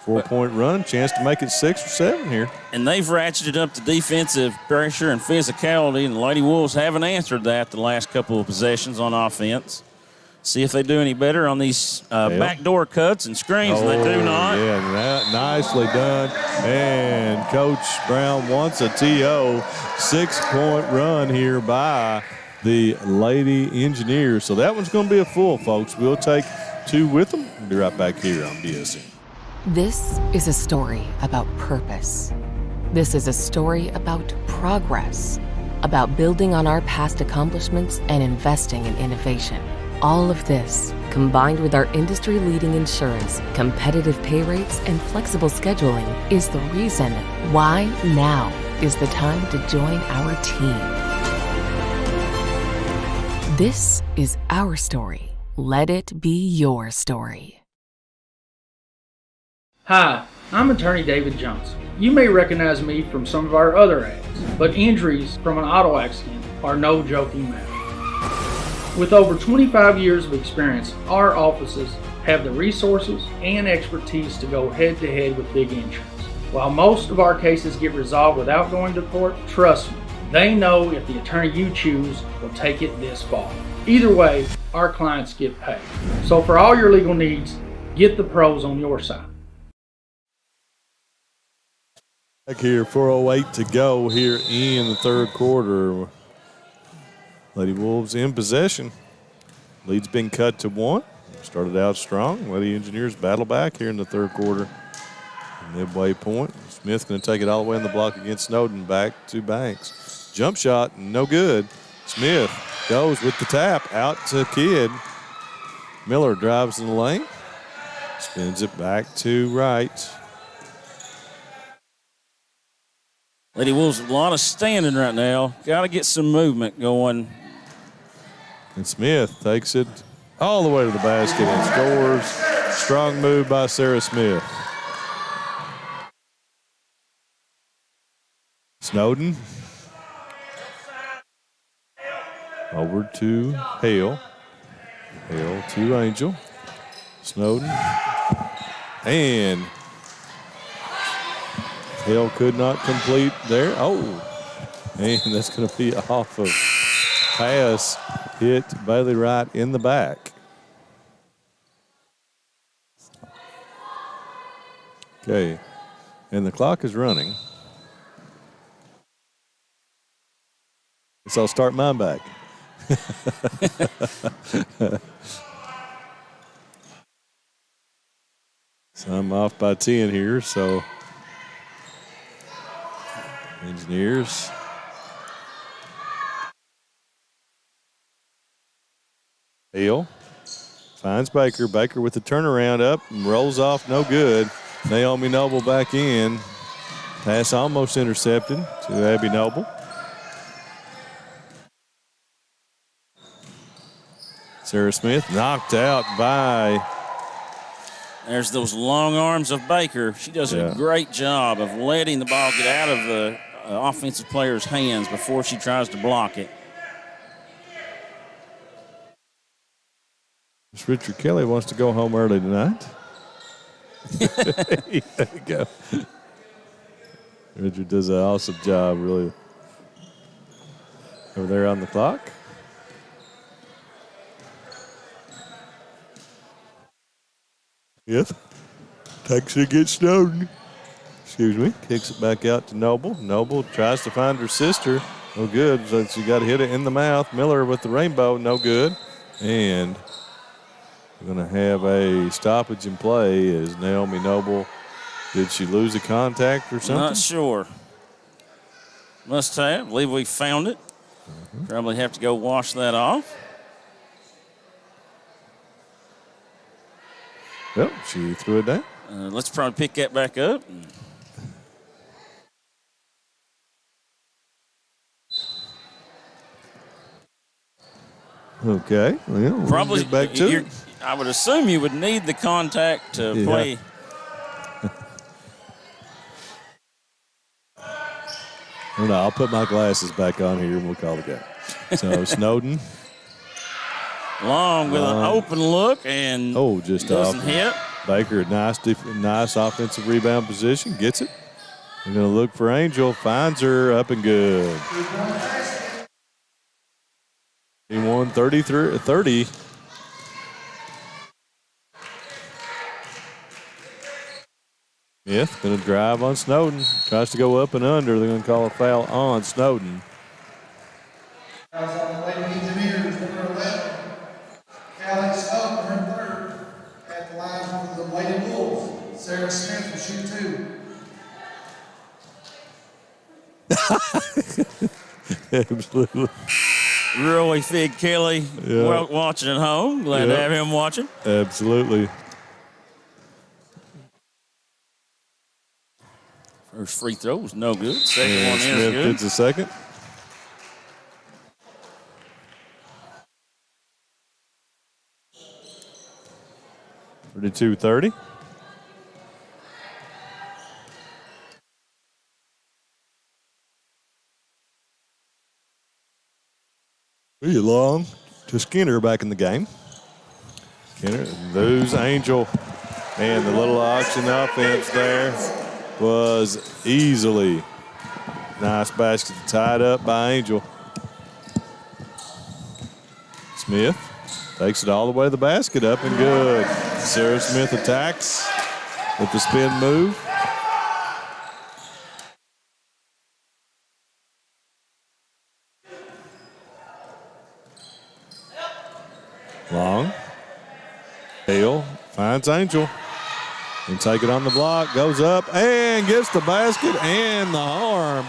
4-point run, chance to make it 6 or 7 here. And they've ratcheted up the defensive pressure and physicality, and the Lady Wolves haven't answered that the last couple of possessions on offense. See if they do any better on these backdoor cuts and screens. They do not. Yeah, nicely done. And Coach Brown wants a TO. 6-point run here by the Lady Engineers. So that one's going to be a full, folks. We'll take 2 with them. We'll be right back here on BSN. This is a story about purpose. This is a story about progress, about building on our past accomplishments and investing in innovation. All of this, combined with our industry-leading insurance, competitive pay rates, and flexible scheduling, is the reason why now is the time to join our team. This is our story. Let it be your story. Hi, I'm attorney David Johnson. You may recognize me from some of our other ads, but injuries from an auto accident are no joking matter. With over 25 years of experience, our offices have the resources and expertise to go head-to-head with big insurance. While most of our cases get resolved without going to court, trust me, they know if the attorney you choose will take it this far. Either way, our clients get paid. So for all your legal needs, get the pros on your side. Back here, 4:08 to go here in the third quarter. Lady Wolves in possession. Lead's been cut to 1. Started out strong. Lady Engineers battle back here in the third quarter. Midway point. Smith going to take it all the way in the block against Snowden. Back to Banks. Jump shot, no good. Smith goes with the tap out to Kidd. Miller drives in the lane. Spins it back to right. Lady Wolves, a lot of standing right now. Got to get some movement going. And Smith takes it all the way to the basket and scores. Strong move by Sarah Smith. Snowden. Over to Hale. Hale to Angel. Snowden. And Hale could not complete there. Oh, and that's going to be off of pass. Hit Bailey Wright in the back. Okay, and the clock is running. So I'll start mine back. So I'm off by 10 here, so Engineers. Hale finds Baker. Baker with the turnaround up and rolls off, no good. Naomi Noble back in. Pass almost intercepted to Abby Noble. Sarah Smith knocked out by. There's those long arms of Baker. She does a great job of letting the ball get out of the offensive player's hands before she tries to block it. Miss Richard Kelly wants to go home early tonight. There you go. Richard does an awesome job, really, over there on the clock. Yes. Takes it against Snowden. Excuse me. Kicks it back out to Noble. Noble tries to find her sister. No good. So she got hit it in the mouth. Miller with the rainbow. No good. And we're going to have a stoppage in play as Naomi Noble. Did she lose a contact or something? Not sure. Must have. I believe we found it. Probably have to go wash that off. Yep, she threw it down. Let's probably pick that back up. Okay. Well, we'll Probably get back to it. I would assume you would need the contact to play. No, I'll put my glasses back on here and we'll call the game. So Snowden. Long with an open look and just doesn't off. hit. Baker, nice offensive rebound position, gets it. They're going to look for Angel, finds her, up and good. 31-30. Smith going to drive on Snowden. Tries to go up and under. They're going to call a foul on Snowden. Fouls on the Lady Engineers, number 11. Callie Snow, number 3rd. At the line for the Lady Wolves, Sarah Smith will shoot 2. Absolutely. Really Fig Kelly watching at home. Glad to have him watching. Absolutely. First free throw was no good. Second And one is Smith good. gets a second. $32-30. Pretty long to Skinner back in the game. Skinner, lose Angel. And the little auction offense there was easily. Nice basket tied up by Angel. Smith takes it all the way to the basket, up and good. Sarah Smith attacks with the spin move. Long. Hale finds Angel. And take it on the block, goes up and gets the basket and the arm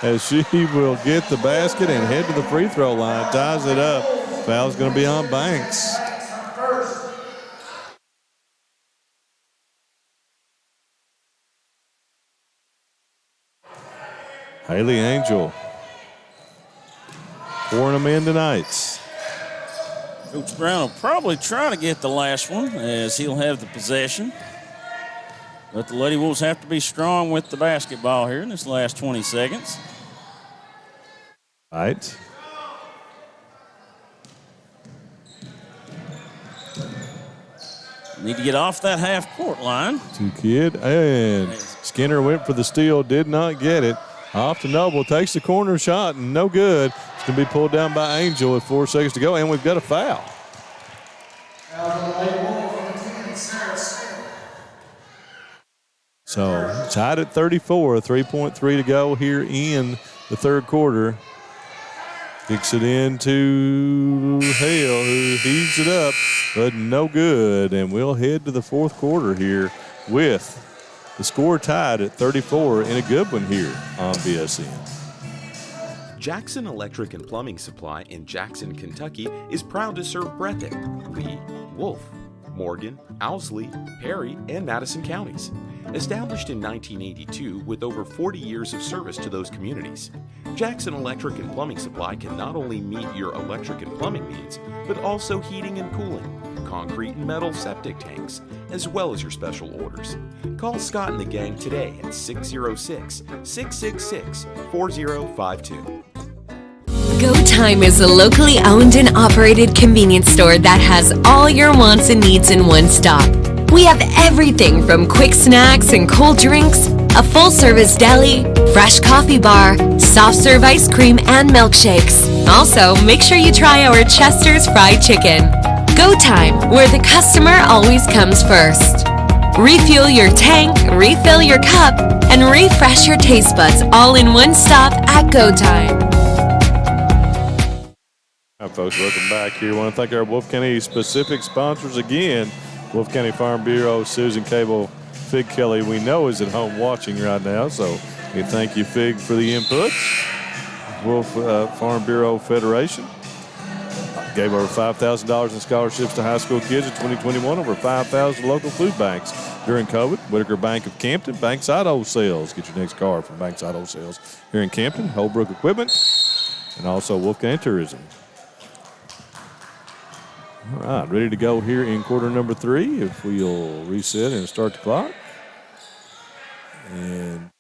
as she will get the basket and head to the free throw line, ties it up. Foul's going to be on Banks. Haley Angel pouring them in tonight. Coach Brown will probably try to get the last one as he'll have the possession. But the Lady Wolves have to be strong with the basketball here in this last 20 seconds. All right. Need to get off that half-court line. Kid and Skinner went for the steal, did not get it. Off to Noble, takes the corner shot, and no good. It's going to be pulled down by Angel with 4 seconds to go, and we've got a foul. So tied at 34, 3.3 to go here in the third quarter. Kicks it into Hale, who heaves it up, but no good. And we'll head to the fourth quarter here with the score tied at 34 in a good one here on BSN. Jackson Electric and Plumbing Supply in Jackson, Kentucky is proud to serve Breathitt, Lee, Wolfe, Morgan, Owsley, Perry, and Madison counties. Established in 1982 with over 40 years of service to those communities, Jackson Electric and Plumbing Supply can not only meet your electric and plumbing needs, but also heating and cooling, concrete and metal septic tanks, as well as your special orders. Call Scott and the gang today at 606-666-4052. Go Time is a locally owned and operated convenience store that has all your wants and needs in one stop. We have everything from quick snacks and cold drinks, a full-service deli, fresh coffee bar, soft-serve ice cream, and milkshakes. Also, make sure you try our Chester's Fried Chicken. Go Time, where the customer always comes first. Refuel your tank, refill your cup, and refresh your taste buds all in one stop at Go Time. All right, folks, welcome back here. I want to thank our Wolfe County specific sponsors again. Wolfe County Farm Bureau, Susan Cable, Fig Kelly, we know is at home watching right now, so we thank you, Fig, for the input. Wolfe Farm Bureau Federation gave over $5,000 in scholarships to high school kids in 2021, over 5,000 local food banks during COVID. Whitaker Bank of Campton, Banks Auto Sales. Get your next car from Banks Auto Sales here in Campton, Holbrook Equipment, and also Wolfe County Tourism. All right, ready to go here in quarter number 3. If we'll reset and start the clock. And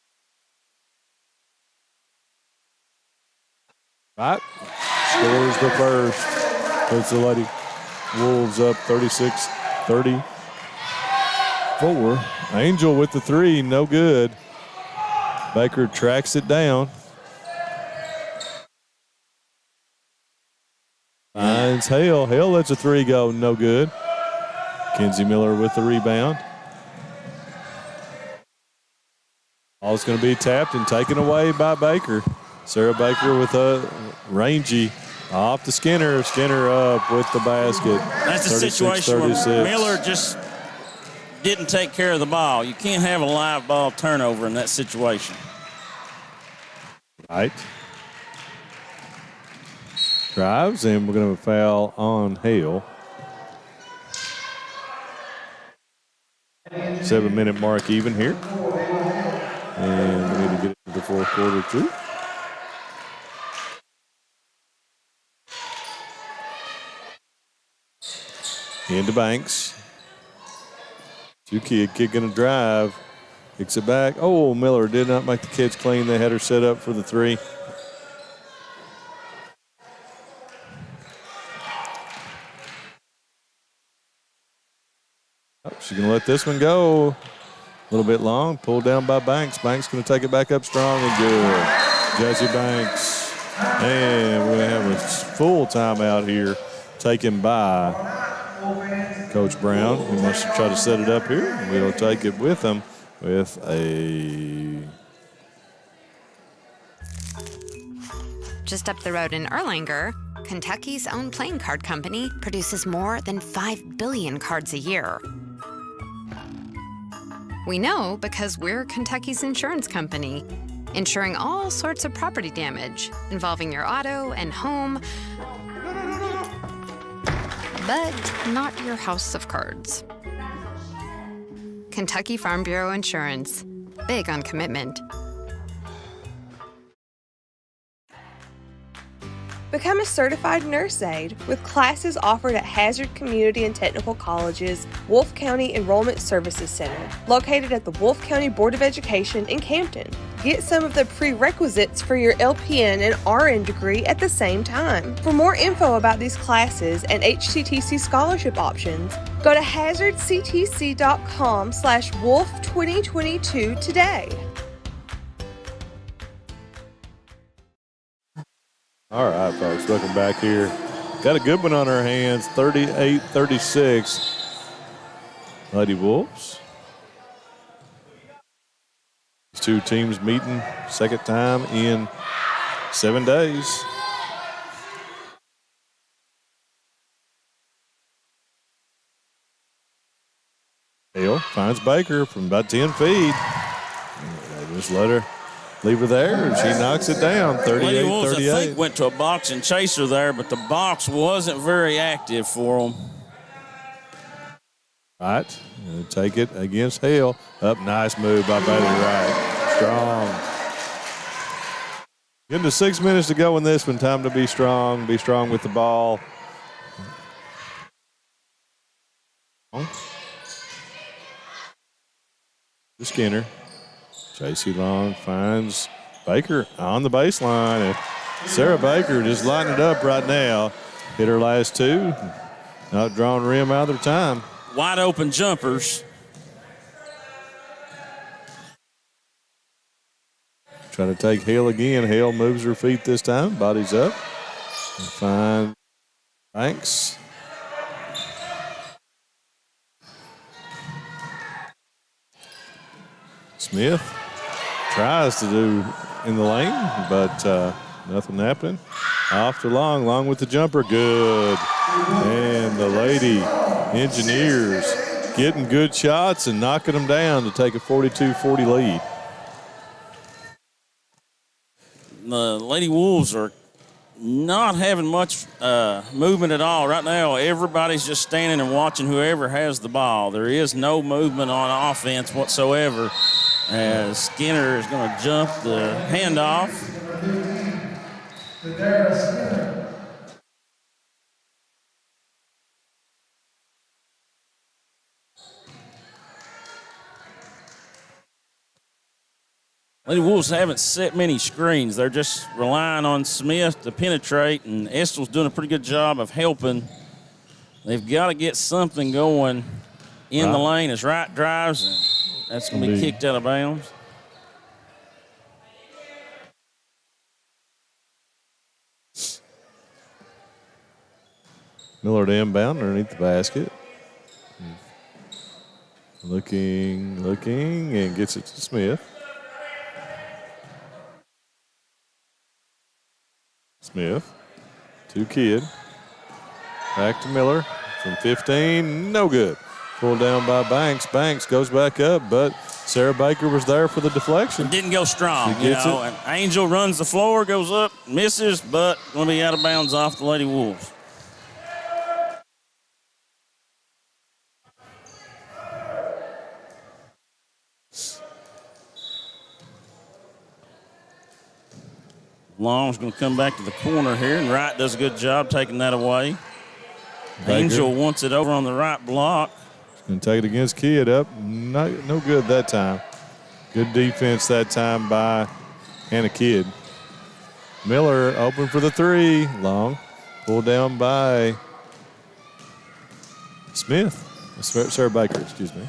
right, scores the first. Puts the Lady Wolves up 36-34. Angel with the 3, no good. Baker tracks it down. Finds Hale. Hale lets a 3 go, no good. Kenzie Miller with the rebound. Ball's going to be tapped and taken away by Baker. Sarah Baker with a rangy off to Skinner. Skinner up with the basket. That's a situation where Miller just didn't take care of the ball. You can't have a live ball turnover in that situation. Right. Drives, and we're going to foul on Hale. 7-minute mark even here. And we need to get it to the fourth quarter, too. Into Banks. Kid going to drive. Kicks it back. Oh, Miller did not make the kids clean. They had her set up for the 3. Oh, she's going to let this one go. A little bit long. Pulled down by Banks. Banks going to take it back up strong and good. Jesse Banks. And we're going to have a full timeout here taken by Coach Brown. He wants to try to set it up here. We'll take it with him with a... Just up the road in Erlanger, Kentucky's own playing card company produces more than 5 billion cards a year. We know because we're Kentucky's insurance company, insuring all sorts of property damage involving your auto and home, but not your house of cards. Kentucky Farm Bureau Insurance. Big on commitment. Become a certified nurse aide with classes offered at Hazard Community and Technical College's Wolfe County Enrollment Services Center, located at the Wolfe County Board of Education in Campton. Get some of the prerequisites for your LPN and RN degree at the same time. For more info about these classes and HCTC scholarship options, go to hazardctc.com/Wolfe2022 today. All right, folks, welcome back here. Got a good one on our hands, 38-36. Lady Wolves. These two teams meeting second time in 7 days. Hale finds Baker from about 10 feet. They just let her leave her there, and she knocks it down, 38-38. I think went to a box and chaser there, but the box wasn't very active for them. Right, take it against Hale. Up, nice move by Bailey Wright. Strong. Getting to 6 minutes to go in this one. Time to be strong with the ball. To Skinner. J.C. Long finds Baker on the baseline. And Sarah Baker just lighting it up right now. Hit her last 2. Not drawing rim out of their time. Wide open jumpers. Trying to take Hale again. Hale moves her feet this time. Body's up. Find Banks. Smith tries to do in the lane, but nothing happened. Off to Long with the jumper. Good. And the Lady Engineers getting good shots and knocking them down to take a 42-40 lead. The Lady Wolves are not having much movement at all. Right now, everybody's just standing and watching whoever has the ball. There is no movement on offense whatsoever, as Skinner is going to jump the handoff. Lady Wolves haven't set many screens. They're just relying on Smith to penetrate, and Estill's doing a pretty good job of helping. They've got to get something going in the lane as Wright drives, and that's going to be kicked out of bounds. Miller to inbound underneath the basket. Looking, and gets it to Smith. Smith to Kidd. Back to Miller from 15. No good. Pulled down by Banks. Banks goes back up, but Sarah Baker was there for the deflection. It didn't go strong, And Angel runs the floor, goes up, misses, but going to be out of bounds off the Lady Wolves. Long's going to come back to the corner here, and Wright does a good job taking that away. Baker. Angel wants it over on the right block. Going to take it against Kidd up. No good that time. Good defense that time by Hannah Kidd. Miller open for the three. Long. Pulled down by Smith. Sarah Baker, excuse me.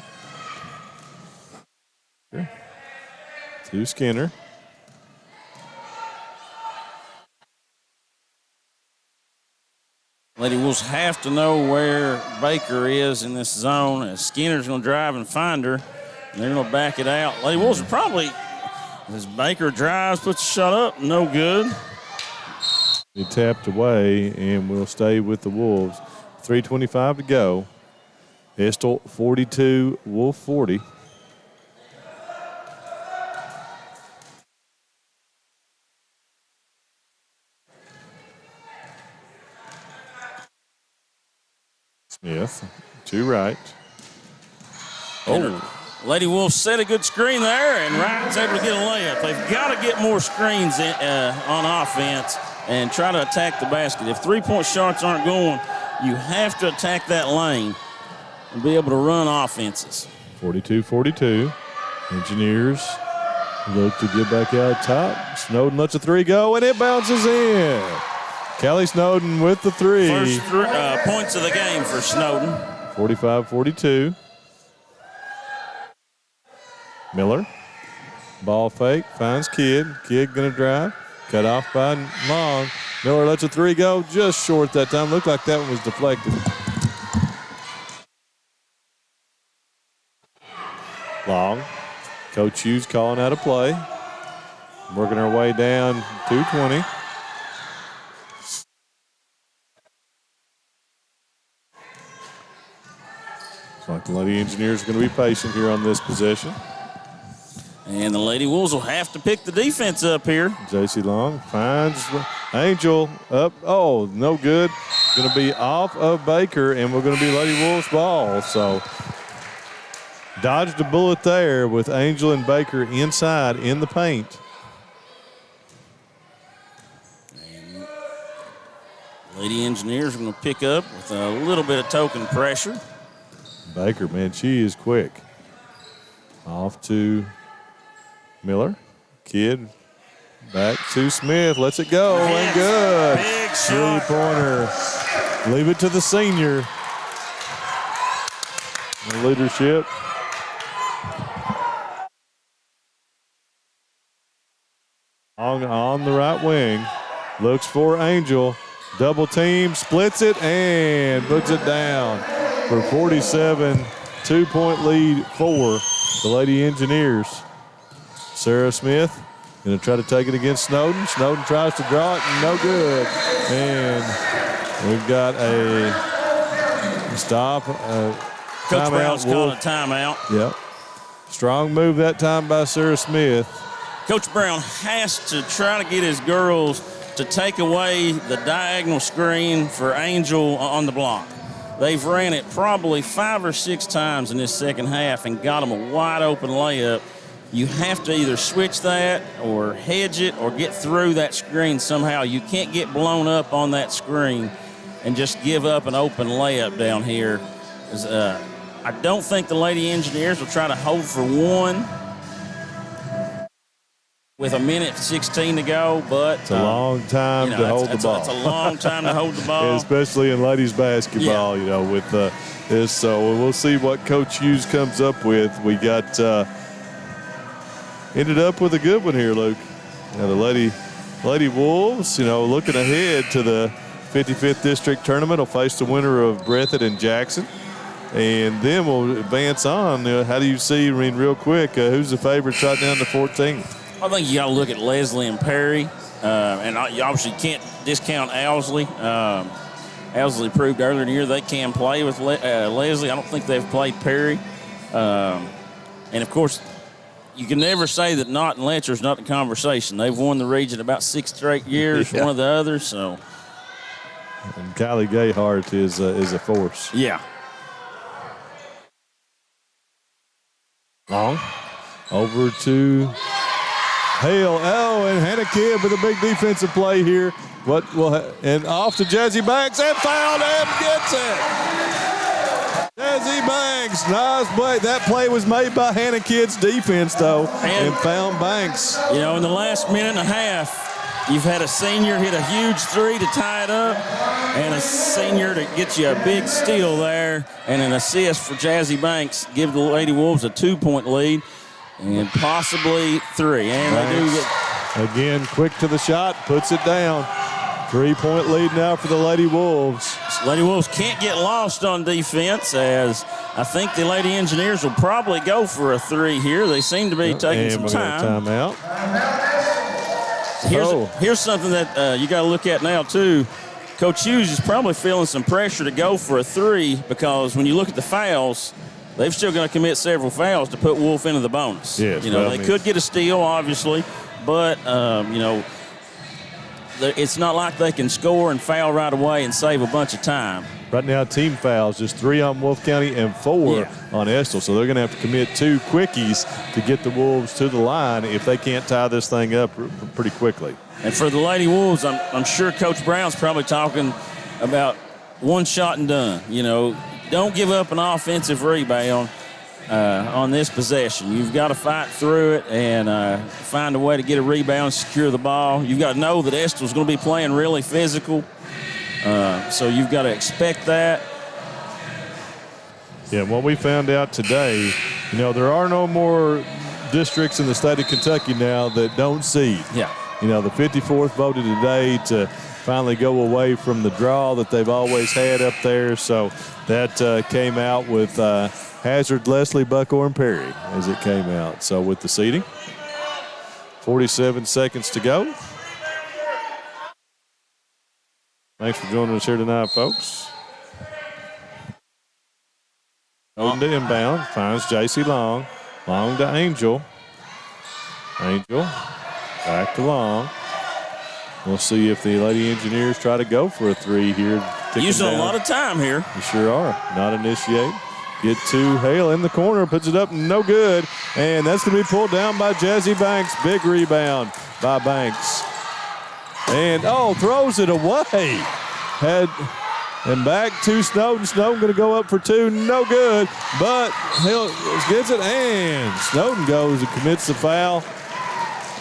To Skinner. Lady Wolves have to know where Baker is in this zone. Skinner's going to drive and find her, and they're going to back it out. Lady Wolves are probably, as Baker drives, puts the shot up, no good. He tapped away, and we'll stay with the Wolves. 3:25 to go. Estill 42, Wolf 40. Smith to Wright. Lady Wolf set a good screen there, and Wright's able to get a layup. They've got to get more screens on offense and try to attack the basket. If three-point shots aren't going, you have to attack that lane and be able to run offenses. 42-42. Engineers look to get back out top. Snowden lets a three go, and it bounces in. Callie Snowden with the three. First points of the game for Snowden. 45-42. Miller. Ball fake. Finds Kidd. Kidd going to drive. Cut off by Long. Miller lets a three go. Just short that time. Looked like that one was deflected. Long. Coach Hughes calling out a play. Working our way down 2:20. Like the Lady Engineers are going to be patient here on this possession. And the Lady Wolves will have to pick the defense up here. J.C. Long finds Angel up. Oh, no good. Going to be off of Baker, and we're going to be Lady Wolves ball. So dodged a bullet there with Angel and Baker inside in the paint. And Lady Engineers are going to pick up with a little bit of token pressure. Baker, man, she is quick. Off to Miller. Kidd back to Smith. Lets it go. And good. Big shot. Three-pointer. Leave it to the senior. The leadership. On the right wing. Looks for Angel. Double team. Splits it and puts it down. For 47, 2-point lead for the Lady Engineers. Sarah Smith going to try to take it against Snowden. Snowden tries to draw it, and no good. And we've got a stop. Coach Brown's calling a timeout. Yep. Strong move that time by Sarah Smith. Coach Brown has to try to get his girls to take away the diagonal screen for Angel on the block. They've ran it probably 5 or 6 times in this second half and got them a wide open layup. You have to either switch that or hedge it or get through that screen somehow. You can't get blown up on that screen and just give up an open layup down here. I don't think the Lady Engineers will try to hold for one. with 1:16 to go, but it's a long time to hold the ball. It's a long time to hold the ball, especially in ladies basketball. Yeah. With this. So we'll see what Coach Hughes comes up with. We got ended up with a good one here, Luke. Now the Lady Wolves, looking ahead to the 55th District Tournament, will face the winner of Breathitt and Jackson. And then we'll advance on. How do you see, real quick, who's the favorites right down to 14? I think you got to look at Leslie and Perry. And you obviously can't discount Owsley. Owsley proved earlier in the year they can play with Leslie. I don't think they've played Perry. And, of course, you can never say that Knott and Letcher's not the conversation. They've won the region about 6 straight years, one of the others. So. And Kylie Gayhart is a force. Yeah. Long. Over to Hale. Oh, and Hannah Kidd with a big defensive play here. And off to Jazzy Banks and fouled and gets it. Jazzy Banks, nice play. That play was made by Hannah Kidd's defense, though, and found Banks. In the last minute and a half, you've had a senior hit a huge 3 to tie it up, and a senior to get you a big steal there, and an assist for Jazzy Banks, give the Lady Wolves a 2-point lead, and possibly 3. And Banks, they do get. Again, quick to the shot, puts it down. 3-point lead now for the Lady Wolves. Lady Wolves can't get lost on defense, as I think the Lady Engineers will probably go for a 3 here. They seem to be taking some time. Timeout. Here's something that you got to look at now, too. Coach Hughes is probably feeling some pressure to go for a 3 because when you look at the fouls, they've still going to commit several fouls to put Wolfe into the bonus. Yes, they could get a steal, obviously, but, it's not like they can score and foul right away and save a bunch of time. Right now, team fouls, just 3 on Wolfe County and 4 on Estill. So they're going to have to commit 2 quickies to get the Wolves to the line if they can't tie this thing up pretty quickly. And for the Lady Wolves, I'm sure Coach Brown's probably talking about one shot and done. Don't give up an offensive rebound on this possession. You've got to fight through it and find a way to get a rebound, secure the ball. You've got to know that Estill's going to be playing really physical. So you've got to expect that. Yeah, what we found out today, there are no more districts in the state of Kentucky now that don't seed. Yeah. The 54th voted today to finally go away from the draw that they've always had up there. So that came out with Hazard, Leslie, Buckhorn, Perry as it came out. So with the seeding, 47 seconds to go. Thanks for joining us here tonight, folks. Oden to inbound, finds J.C. Long. Long to Angel. Angel, back to Long. We'll see if the Lady Engineers try to go for a 3 here. Using a lot of time here. You sure are. Not initiate. Get to Hale in the corner, puts it up, no good. And that's going to be pulled down by Jazzy Banks. Big rebound by Banks. And, throws it away. And back to Snowden. Snowden going to go up for 2, no good. But Hill gets it, and Snowden goes and commits the foul.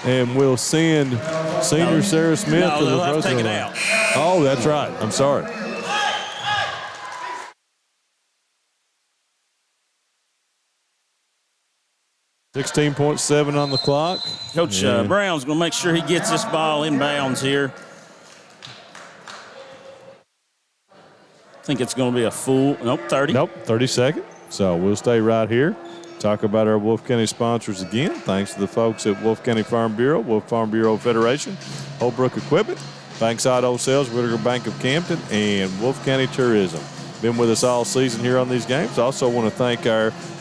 And we'll send senior Sarah Smith to the front take it out. Oh, that's right. I'm sorry. .7 on the clock. Coach Brown's going to make sure he gets this ball inbounds here. I think it's going to be a full, 30. 30 seconds. So we'll stay right here. Talk about our Wolfe County sponsors again. Thanks to the folks at Wolfe County Farm Bureau, Wolfe Farm Bureau Federation, Holbrook Equipment, Bankside Old Sales, Whittaker Bank of Campton, and Wolfe County Tourism. Been with us all season here on these games. Also want to thank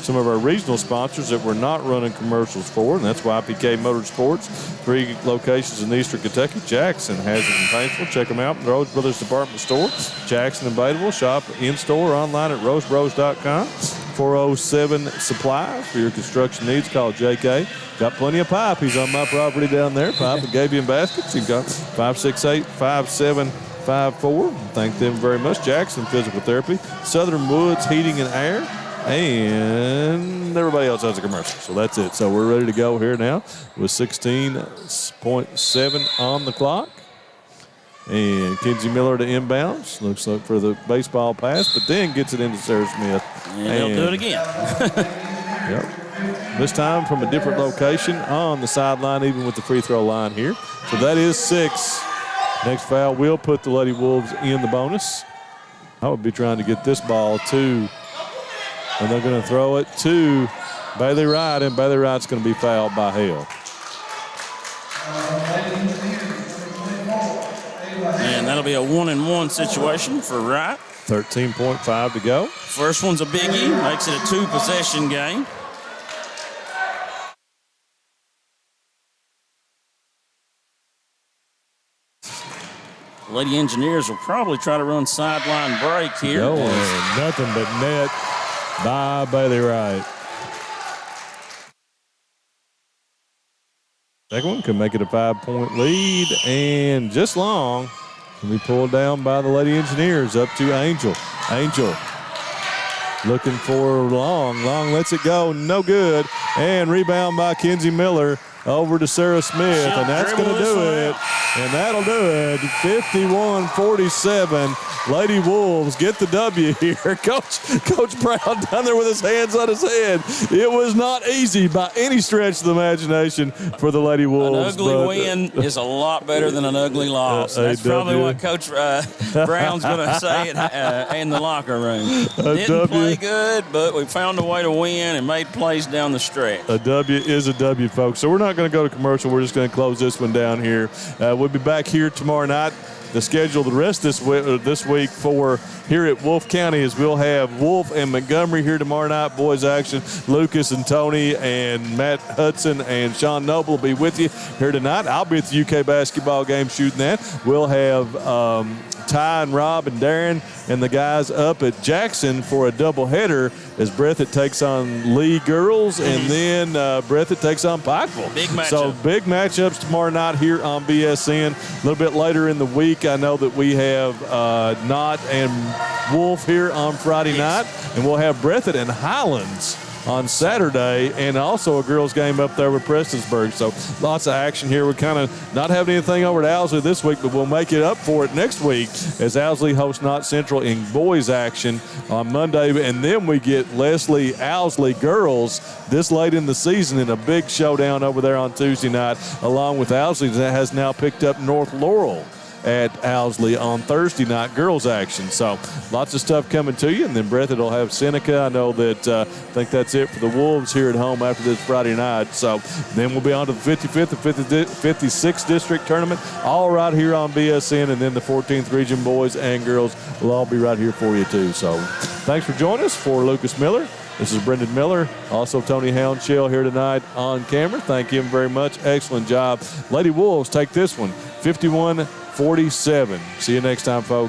some of our regional sponsors that we're not running commercials for, and that's YPK Motorsports, 3 locations in eastern Kentucky, Jackson, Hazard, and Paintsville. Check them out in the Rose Brothers Department Store, Jackson and Badeville. Shop in-store online at rosebros.com. 407 Supplies for your construction needs. Call JK. Got plenty of pipe. He's on my property down there. Pipe and Gabion baskets. You've got 568-5754. Thank them very much. Jackson Physical Therapy. Southern Woods Heating and Air. And everybody else has a commercial. So that's it. So we're ready to go here now with 16.7 on the clock. And Kenzie Miller to inbounds. Looks like for the baseball pass, but then gets it into Sarah Smith. And they'll do it again. Yep. This time from a different location on the sideline, even with the free throw line here. So that is 6. Next foul will put the Lady Wolves in the bonus. I would be trying to get this ball to, and they're going to throw it to Bailey Wright, and Bailey Wright's going to be fouled by Hale. And that'll be a 1-and-1 situation for Wright. 13.5 to go. First one's a biggie, makes it a 2-possession game. Lady Engineers will probably try to run sideline break here. No, and nothing but net by Bailey Wright. Second one can make it a 5-point lead, and just long. Can be pulled down by the Lady Engineers up to Angel. Angel looking for Long. Long lets it go, no good. And rebound by Kenzie Miller over to Sarah Smith, and that's going to do it. And that'll do it. 51-47. Lady Wolves get the W here. Coach Brown down there with his hands on his head. It was not easy by any stretch of the imagination for the Lady Wolves. An ugly win is a lot better than an ugly loss. That's probably what Coach Brown's going to say in the locker room. Didn't play good, but we found a way to win and made plays down the stretch. A W is a W, folks. So we're not going to go to commercial. We're just going to close this one down here. We'll be back here tomorrow night. The schedule the rest this week for here at Wolfe County is we'll have Wolfe and Montgomery here tomorrow night, boys action. Lucas and Tony and Matt Hudson and Sean Noble will be with you here tonight. I'll be at the UK basketball game shooting that. We'll have Ty and Rob and Darren and the guys up at Jackson for a doubleheader as Breathitt takes on Lee girls, and then Breathitt takes on Pikeville. Big matchup. So big matchups tomorrow night here on BSN. A little bit later in the week, I know that we have Knott and Wolfe here on Friday night, and we'll have Breathitt and Highlands on Saturday, and also a girls game up there with Prestonsburg. So lots of action here. We're kind of not having anything over at Owsley this week, but we'll make it up for it next week as Owsley hosts Knott Central in boys action on Monday. And then we get Leslie Owsley girls this late in the season in a big showdown over there on Tuesday night, along with Owsley that has now picked up North Laurel at Owsley on Thursday night girls action. So lots of stuff coming to you, and then Breathitt will have Seneca. I know that I think that's it for the Wolves here at home after this Friday night. So then we'll be on to the 55th and 56th district tournament, all right here on BSN, and then the 14th region boys and girls will all be right here for you too. So thanks for joining us. For Lucas Miller, this is Brendan Miller, also Tony Houndshell here tonight on camera. Thank him very much. Excellent job. Lady Wolves take this one, 51-47. See you next time, folks.